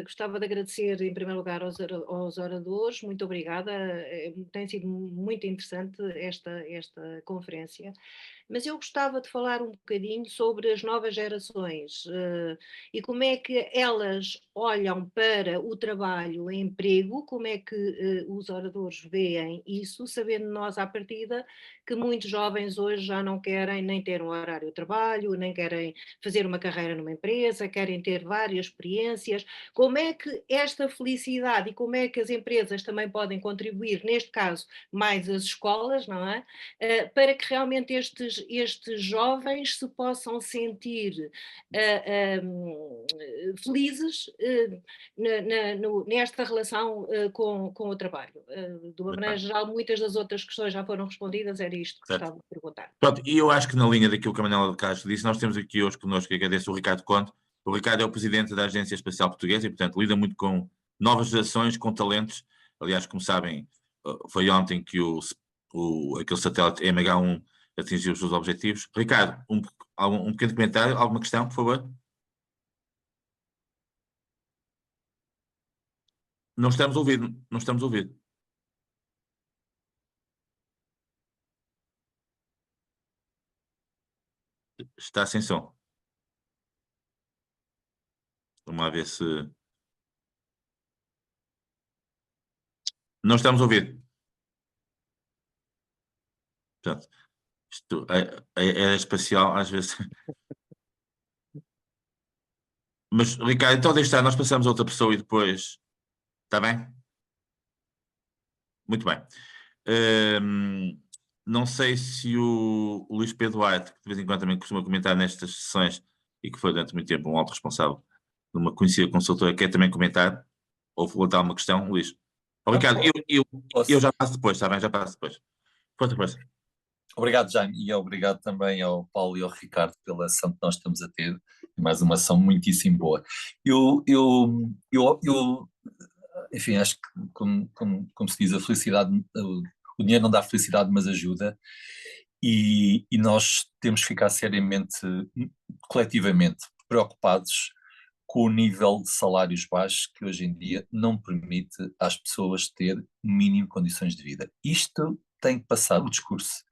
Gostava de agradecer, em primeiro lugar, aos oradores. Muito obrigada. Tem sido muito interessante esta conferência. Mas eu gostava de falar um bocadinho sobre as novas gerações e como é que elas olham para o trabalho e emprego, como é que os oradores veem isso, sabendo nós à partida que muitos jovens hoje já não querem nem ter um horário de trabalho, nem querem fazer uma carreira numa empresa, querem ter várias experiências. Como é que esta felicidade e como é que as empresas também podem contribuir, neste caso, mais as escolas, não é? Para que realmente estes jovens se possam sentir felizes nesta relação com o trabalho. De uma maneira geral, muitas das outras questões já foram respondidas, era isto que gostava de perguntar. Pronto, e eu acho que na linha daquilo que a Manuela Carlos disse, nós temos aqui hoje connosco, que agradeço, o Ricardo Conte. O Ricardo é o presidente da Agência Espacial Portuguesa e, portanto, lida muito com novas gerações, com talentos. Aliás, como sabem, foi ontem que aquele satélite MH1 atingiu os seus objetivos. Ricardo, um pequeno comentário, alguma questão, por favor? Não estamos a ouvir, não estamos a ouvir. Está sem som. Vamos lá ver se... Não estamos a ouvir. Portanto, isto é espacial, às vezes. Mas, Ricardo, então deixa estar, nós passamos a outra pessoa e depois... Está bem? Muito bem. Não sei se o Luís Pedro Duarte, que de vez em quando também costuma comentar nestas sessões e que foi durante muito tempo um alto responsável de uma conhecida consultora, quer também comentar ou levantar uma questão, Luís? Ricardo, eu já passo depois, está bem? Já passo depois. Força. Obrigado, Jaime, e obrigado também ao Paulo e ao Ricardo pela ação que nós estamos a ter, mais uma ação muitíssimo boa. Enfim, acho que, como se diz, a felicidade, o dinheiro não dá felicidade, mas ajuda, e nós temos que ficar seriamente, coletivamente, preocupados com o nível de salários baixos que hoje em dia não permite às pessoas ter mínimo condições de vida. Isto tem que passar o discurso.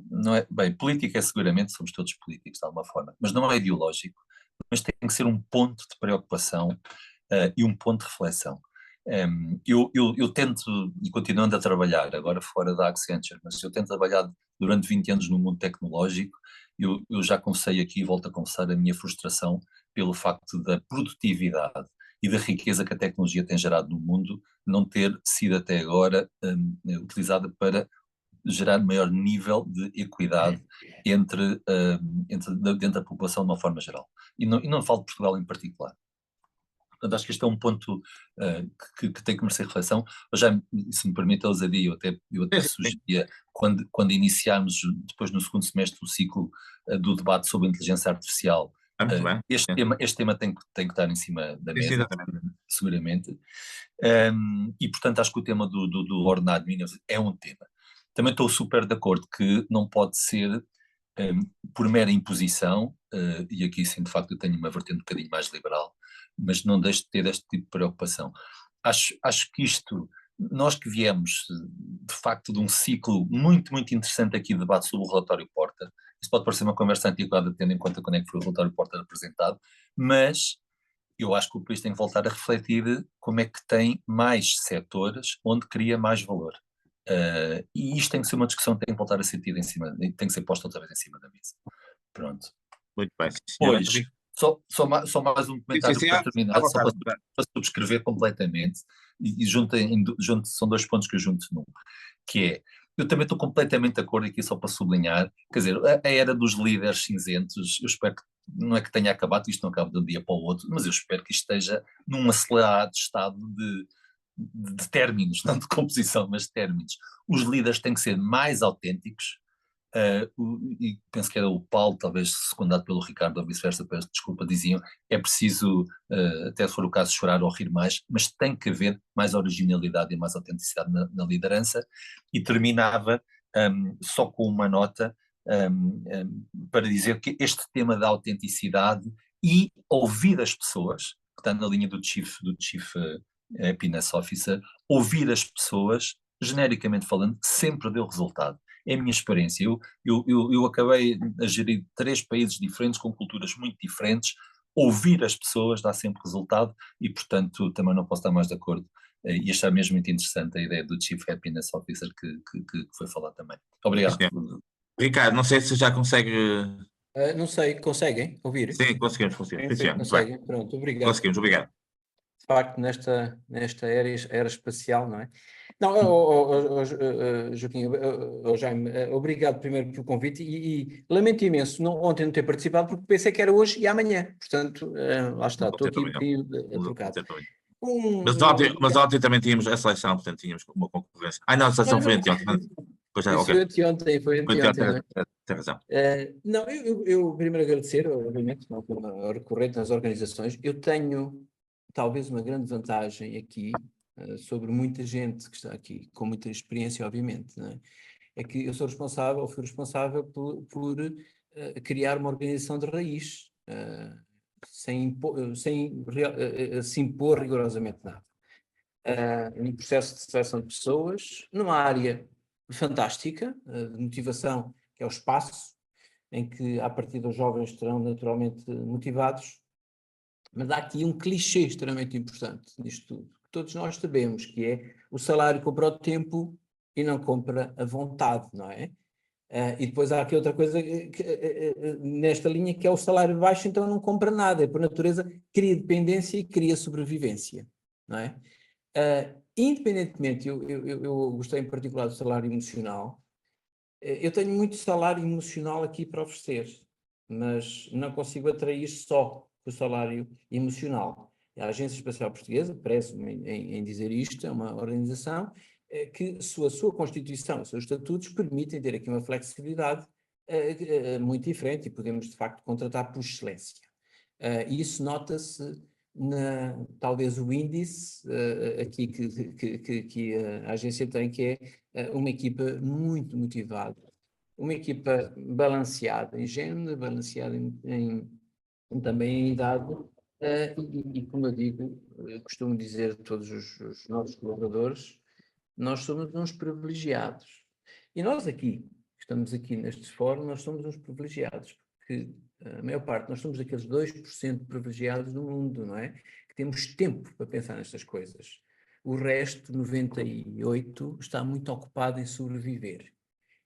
Não é, bem, política é seguramente, somos todos políticos de alguma forma, mas não é ideológico, mas tem que ser um ponto de preocupação e um ponto de reflexão. Eu tento, e continuando a trabalhar, agora fora da Accenture, mas eu tento trabalhar durante 20 anos no mundo tecnológico. Eu já confessei aqui e volto a confessar a minha frustração pelo facto da produtividade e da riqueza que a tecnologia tem gerado no mundo não ter sido até agora utilizada para gerar maior nível de equidade dentro da população de uma forma geral. E não falo de Portugal em particular. Portanto, acho que este é um ponto que tem que merecer reflexão. Já, se me permite a ousadia, eu até sugeria, quando iniciarmos depois no segundo semestre o ciclo do debate sobre a inteligência artificial, este tema tem que estar em cima da mesa, seguramente. E, portanto, acho que o tema do ordenado mínimo é um tema. Também estou super de acordo que não pode ser por mera imposição, e aqui sim, de facto, eu tenho uma vertente um bocadinho mais liberal, mas não deixo de ter este tipo de preocupação. Acho que isto, nós que viemos, de facto, de um ciclo muito, muito interessante aqui de debate sobre o relatório Porter, isso pode parecer uma conversa antiquada, tendo em conta quando é que foi o relatório Porter apresentado, mas eu acho que o país tem que voltar a refletir como é que tem mais setores onde cria mais valor. E isto tem que ser uma discussão que tem que voltar a ser tida tem que ser posta outra vez em cima da mesa. Pronto. Muito bem, sim, senhora. Pois, só mais um comentário sim, para terminar, só vontade, para subscrever completamente, e são 2 pontos que eu junto num, que é, eu também estou completamente de acordo aqui, só para sublinhar, quer dizer, a era dos líderes cinzentos, eu espero que, não é que tenha acabado, isto não acaba de um dia para o outro, mas eu espero que isto esteja num acelerado estado de términos, não de composição, mas de términos. Os líderes têm que ser mais autênticos, e penso que era o Paulo, talvez secundado pelo Ricardo ou vice-versa, peço desculpa, diziam, é preciso, até se for o caso, chorar ou rir mais, mas tem que haver mais originalidade e mais autenticidade na liderança. E terminava só com uma nota para dizer que este tema da autenticidade e ouvir as pessoas, que está na linha do Chief Happiness Officer, ouvir as pessoas, genericamente falando, sempre deu resultado. É a minha experiência. Eu acabei a gerir 3 países diferentes, com culturas muito diferentes. Ouvir as pessoas dá sempre resultado e, portanto, também não posso estar mais de acordo e achar mesmo muito interessante a ideia do Chief Happiness Officer que foi falado também. Obrigado. Ricardo, não sei se já consegue... Não sei, conseguem ouvir? Sim, conseguimos. Conseguem, pronto, obrigado. Conseguimos, obrigado. De facto, nesta era espacial, não é? Não, Joaquim, Jaime, obrigado primeiro pelo convite e lamento imenso ontem não ter participado porque pensei que era hoje e amanhã, portanto, lá está, estou aqui um bocadinho trocado. Mas ontem também tínhamos a seleção, portanto tínhamos uma concorrência. Não, a seleção foi anteontem. Foi anteontem, não é? Tem razão. Não, eu primeiro agradecer, obviamente, uma forma recorrente nas organizações. Eu tenho talvez uma grande vantagem aqui sobre muita gente que está aqui, com muita experiência, obviamente, não é? É que eu fui responsável por criar uma organização de raiz, sem se impor rigorosamente nada. Um processo de seleção de pessoas, numa área fantástica, de motivação, que é o espaço, em que, a partir dos jovens, estarão naturalmente motivados. Mas há aqui um clichê extremamente importante nisto tudo. Todos nós sabemos que é o salário compra o tempo e não compra a vontade, não é? E depois há aqui outra coisa nesta linha, que é o salário baixo, então não compra nada. Por natureza, cria dependência e cria sobrevivência, não é? Independentemente, eu gostei em particular do salário emocional. Eu tenho muito salário emocional aqui para oferecer, mas não consigo atrair só o salário emocional. A Agência Espacial Portuguesa, prezo-me em dizer isto, é uma organização que a sua Constituição, os seus estatutos permitem ter aqui uma flexibilidade muito diferente e podemos, de facto, contratar por excelência. E isso nota-se talvez o índice aqui que a agência tem, que é uma equipa muito motivada, uma equipa balanceada em género, balanceada também em idade, e como eu digo, eu costumo dizer a todos os nossos colaboradores, nós somos uns privilegiados. E nós aqui, estamos aqui neste fórum, nós somos uns privilegiados, porque a maior parte, nós somos aqueles 2% privilegiados do mundo, não é? Que temos tempo para pensar nestas coisas. O resto, 98%, está muito ocupado em sobreviver.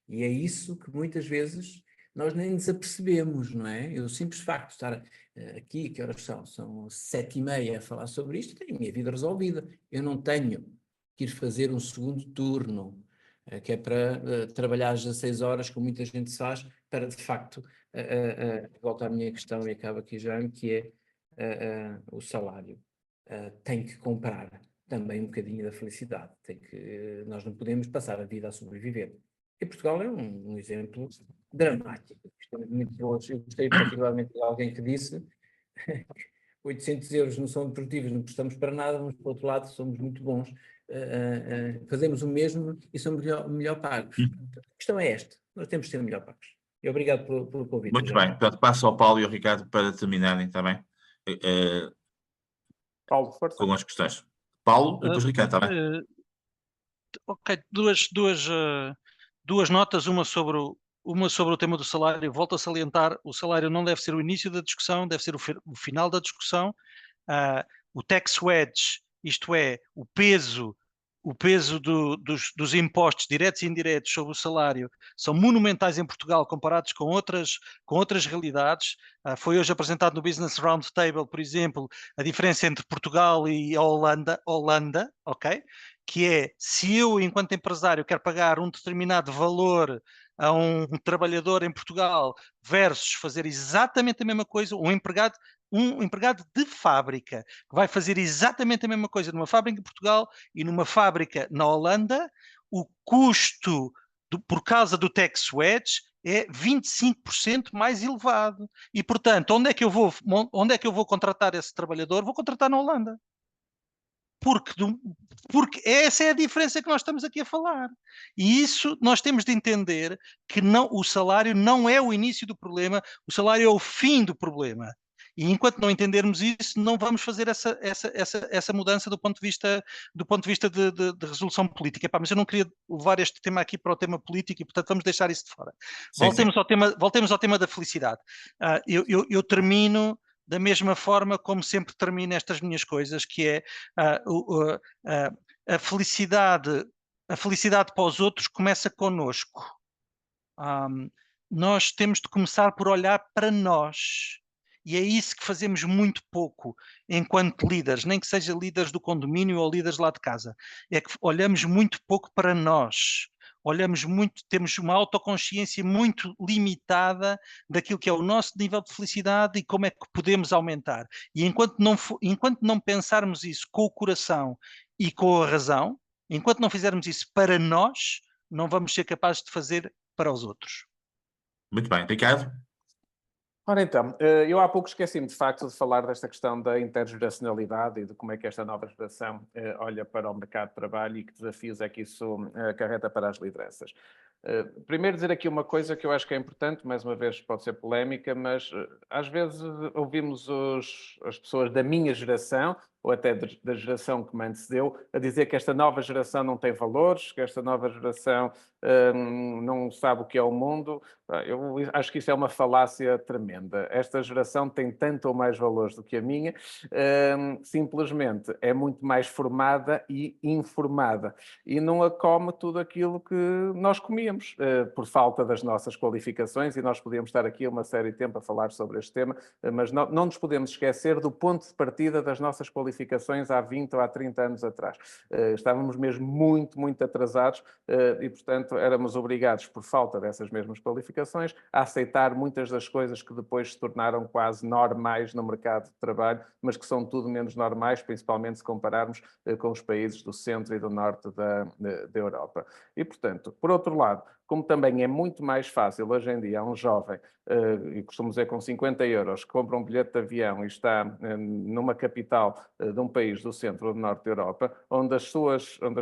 E é isso que muitas vezes nós nem nos apercebemos, não é? Eu, o simples facto de estar aqui, que horas são? São 7h30 a falar sobre isto, tenho a minha vida resolvida. Eu não tenho que ir fazer um segundo turno, que é para trabalhar às 16 horas, como muita gente faz, para de facto voltar à minha questão e acaba aqui já, que é o salário. Tem que comprar também um bocadinho da felicidade. Nós não podemos passar a vida a sobreviver. E Portugal é um exemplo dramático. Muito bom. Eu gostei particularmente de alguém que disse 800 euros não são produtivos, não prestamos para nada, mas por outro lado somos muito bons. Fazemos o mesmo e somos melhor pagos. A questão é esta, nós temos de ser melhor pagos. E obrigado pelo convite. Muito bem, portanto, passo ao Paulo e ao Ricardo para terminarem também. Paulo, força. Com as questões. Paulo, e depois Ricardo, também. Ok, duas notas, uma sobre o tema do salário. Volto a salientar, o salário não deve ser o início da discussão, deve ser o final da discussão. O tax wedge, isto é, o peso o peso dos impostos diretos e indiretos sobre o salário são monumentais em Portugal comparados com outras realidades. Foi hoje apresentado no Business Roundtable, por exemplo, a diferença entre Portugal e a Holanda, ok? Que é, se eu, enquanto empresário, quero pagar um determinado valor a um trabalhador em Portugal versus fazer exatamente a mesma coisa, um empregado de fábrica que vai fazer exatamente a mesma coisa numa fábrica em Portugal e numa fábrica na Holanda, o custo por causa do tax wedge é 25% mais elevado. E, portanto, onde é que eu vou contratar esse trabalhador? Vou contratar na Holanda. Porque essa é a diferença que nós estamos aqui a falar. E isso nós temos de entender que o salário não é o início do problema, o salário é o fim do problema. E enquanto não entendermos isso, não vamos fazer essa mudança do ponto de vista de resolução política. Mas eu não queria levar este tema aqui para o tema político e, portanto, vamos deixar isso de fora. Voltemos ao tema da felicidade. Eu termino da mesma forma como sempre termino estas minhas coisas, que é a felicidade para os outros começa connosco. Nós temos de começar por olhar para nós. E é isso que fazemos muito pouco enquanto líderes, nem que seja líderes do condomínio ou líderes lá de casa. É que olhamos muito pouco para nós. Temos uma autoconsciência muito limitada daquilo que é o nosso nível de felicidade e como é que podemos aumentar. E enquanto não pensarmos isso com o coração e com a razão, enquanto não fizermos isso para nós, não vamos ser capazes de fazer para os outros. Muito bem. Ricardo? Ora então, eu há pouco esqueci-me de facto de falar desta questão da intergeracionalidade e de como é que esta nova geração olha para o mercado de trabalho e que desafios é que isso acarreta para as lideranças. Primeiro dizer aqui uma coisa que eu acho que é importante, mais uma vez pode ser polémica, mas às vezes ouvimos as pessoas da minha geração, ou até da geração que me antecedeu, a dizer que esta nova geração não tem valores, que esta nova geração não sabe o que é o mundo. Eu acho que isso é uma falácia tremenda. Esta geração tem tanto ou mais valores do que a minha, simplesmente é muito mais formada e informada. E não acome tudo aquilo que nós comíamos, por falta das nossas qualificações, e nós podíamos estar aqui uma série de tempo a falar sobre este tema, mas não nos podemos esquecer do ponto de partida das nossas qualificações há 20 ou há 30 anos atrás. Estávamos mesmo muito atrasados e, portanto, éramos obrigados, por falta dessas mesmas qualificações, a aceitar muitas das coisas que depois se tornaram quase normais no mercado de trabalho, mas que são tudo menos normais, principalmente se compararmos com os países do centro e do norte da Europa. E, portanto, por outro lado, como também é muito mais fácil hoje em dia a um jovem, e costumo dizer com 50 euros, que compra um bilhete de avião e está numa capital de um país do centro ou do norte da Europa, onde a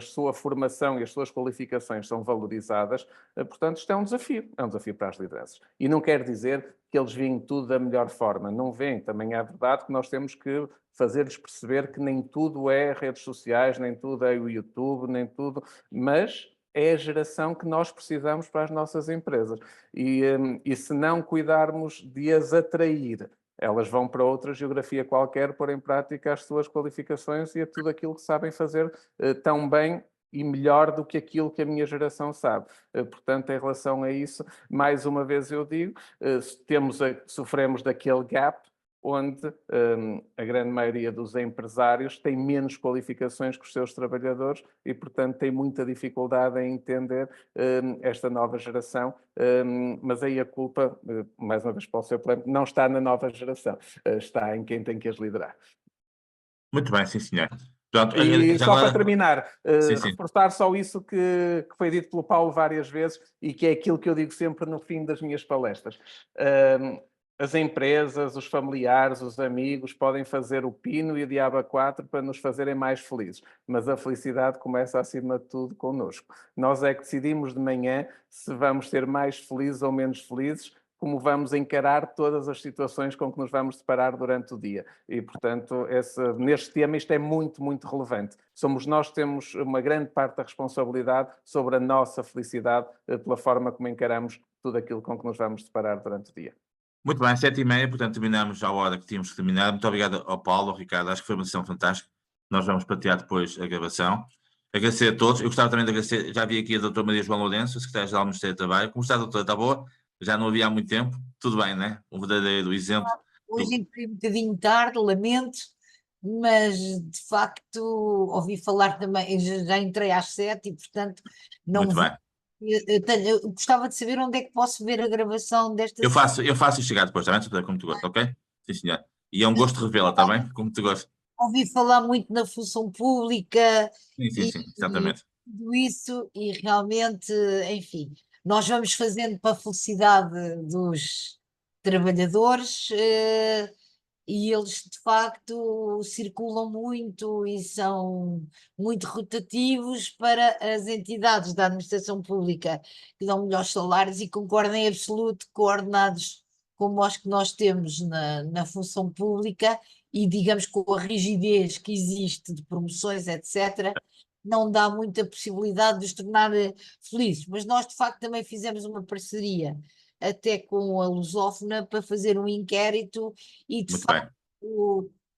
sua formação e as suas qualificações são valorizadas, portanto, isto é um desafio para as lideranças. E não quer dizer que eles veem tudo da melhor forma, não veem. Também é verdade que nós temos que fazer-lhes perceber que nem tudo é redes sociais, nem tudo é o YouTube, nem tudo, mas é a geração que nós precisamos para as nossas empresas. E se não cuidarmos de as atrair, elas vão para outra geografia qualquer pôr em prática as suas qualificações e tudo aquilo que sabem fazer tão bem e melhor do que aquilo que a minha geração sabe. Portanto, em relação a isso, mais uma vez eu digo, sofremos daquele gap onde a grande maioria dos empresários tem menos qualificações que os seus trabalhadores e, portanto, tem muita dificuldade em entender esta nova geração, mas aí a culpa, mais uma vez pode ser polémico, não está na nova geração, está em quem tem que as liderar. Muito bem, sim senhor. Pronto, e só para terminar, sim. reforçar só isso que foi dito pelo Paulo várias vezes e que é aquilo que eu digo sempre no fim das minhas palestras. As empresas, os familiares, os amigos podem fazer o pino e o diabo a 4 para nos fazerem mais felizes, mas a felicidade começa acima de tudo connosco. Nós é que decidimos de manhã se vamos ser mais felizes ou menos felizes, como vamos encarar todas as situações com que nos vamos deparar durante o dia. E, portanto, neste tema isto é muito relevante. Somos nós que temos uma grande parte da responsabilidade sobre a nossa felicidade pela forma como encaramos tudo aquilo com que nos vamos deparar durante o dia. Muito bem, 7h30, portanto terminamos à hora que tínhamos que terminar. Muito obrigado ao Paulo, ao Ricardo, acho que foi uma sessão fantástica. Nós vamos partilhar depois a gravação. Agradecer a todos. Eu gostava também de agradecer, já vi aqui a doutora Maria João Lourenço, secretária-geral do Ministério do Trabalho. Como está, doutora? Está boa? Já não havia há muito tempo. Tudo bem, né? Um verdadeiro exemplo. Hoje entrei um bocadinho tarde, lamento, mas de facto ouvi falar também, já entrei às 7 e portanto não Muito bem. eu gostava de saber onde é que posso ver a gravação desta Eu faço chegar depois, está bem? Doutora, como tu gostas, ok? Sim, senhor. E é um gosto revê-la, está bem? Como tu gostas. Ouvi falar muito na função pública Sim, exatamente. tudo isso e realmente, enfim, nós vamos fazendo para a felicidade dos trabalhadores e eles de facto circulam muito e são muito rotativos para as entidades da administração pública que dão melhores salários e concordo em absoluto que ordenados como os que nós temos na função pública e digamos com a rigidez que existe de promoções, etc., não dá muita possibilidade de os tornar felizes. Mas nós, de facto, também fizemos uma parceria até com a Lusófona para fazer um inquérito e, de facto,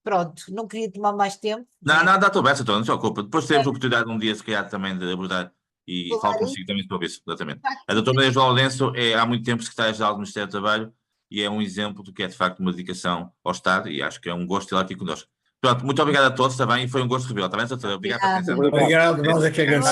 pronto, não queria tomar mais tempo. Não, dá a tua beça, não se preocupa. Depois teremos a oportunidade um dia, se calhar, também de abordar e falo consigo também sobre isso, exatamente. A doutora Maria João Lourenço é há muito tempo secretária-geral do Ministério do Trabalho e é um exemplo do que é, de facto, uma dedicação ao Estado e acho que é um gosto tê-la aqui connosco. Pronto, muito obrigado a todos, está bem? E foi um gosto revê-la, está bem, doutora? Obrigado pela atenção. Obrigado, nós é que agradecemos.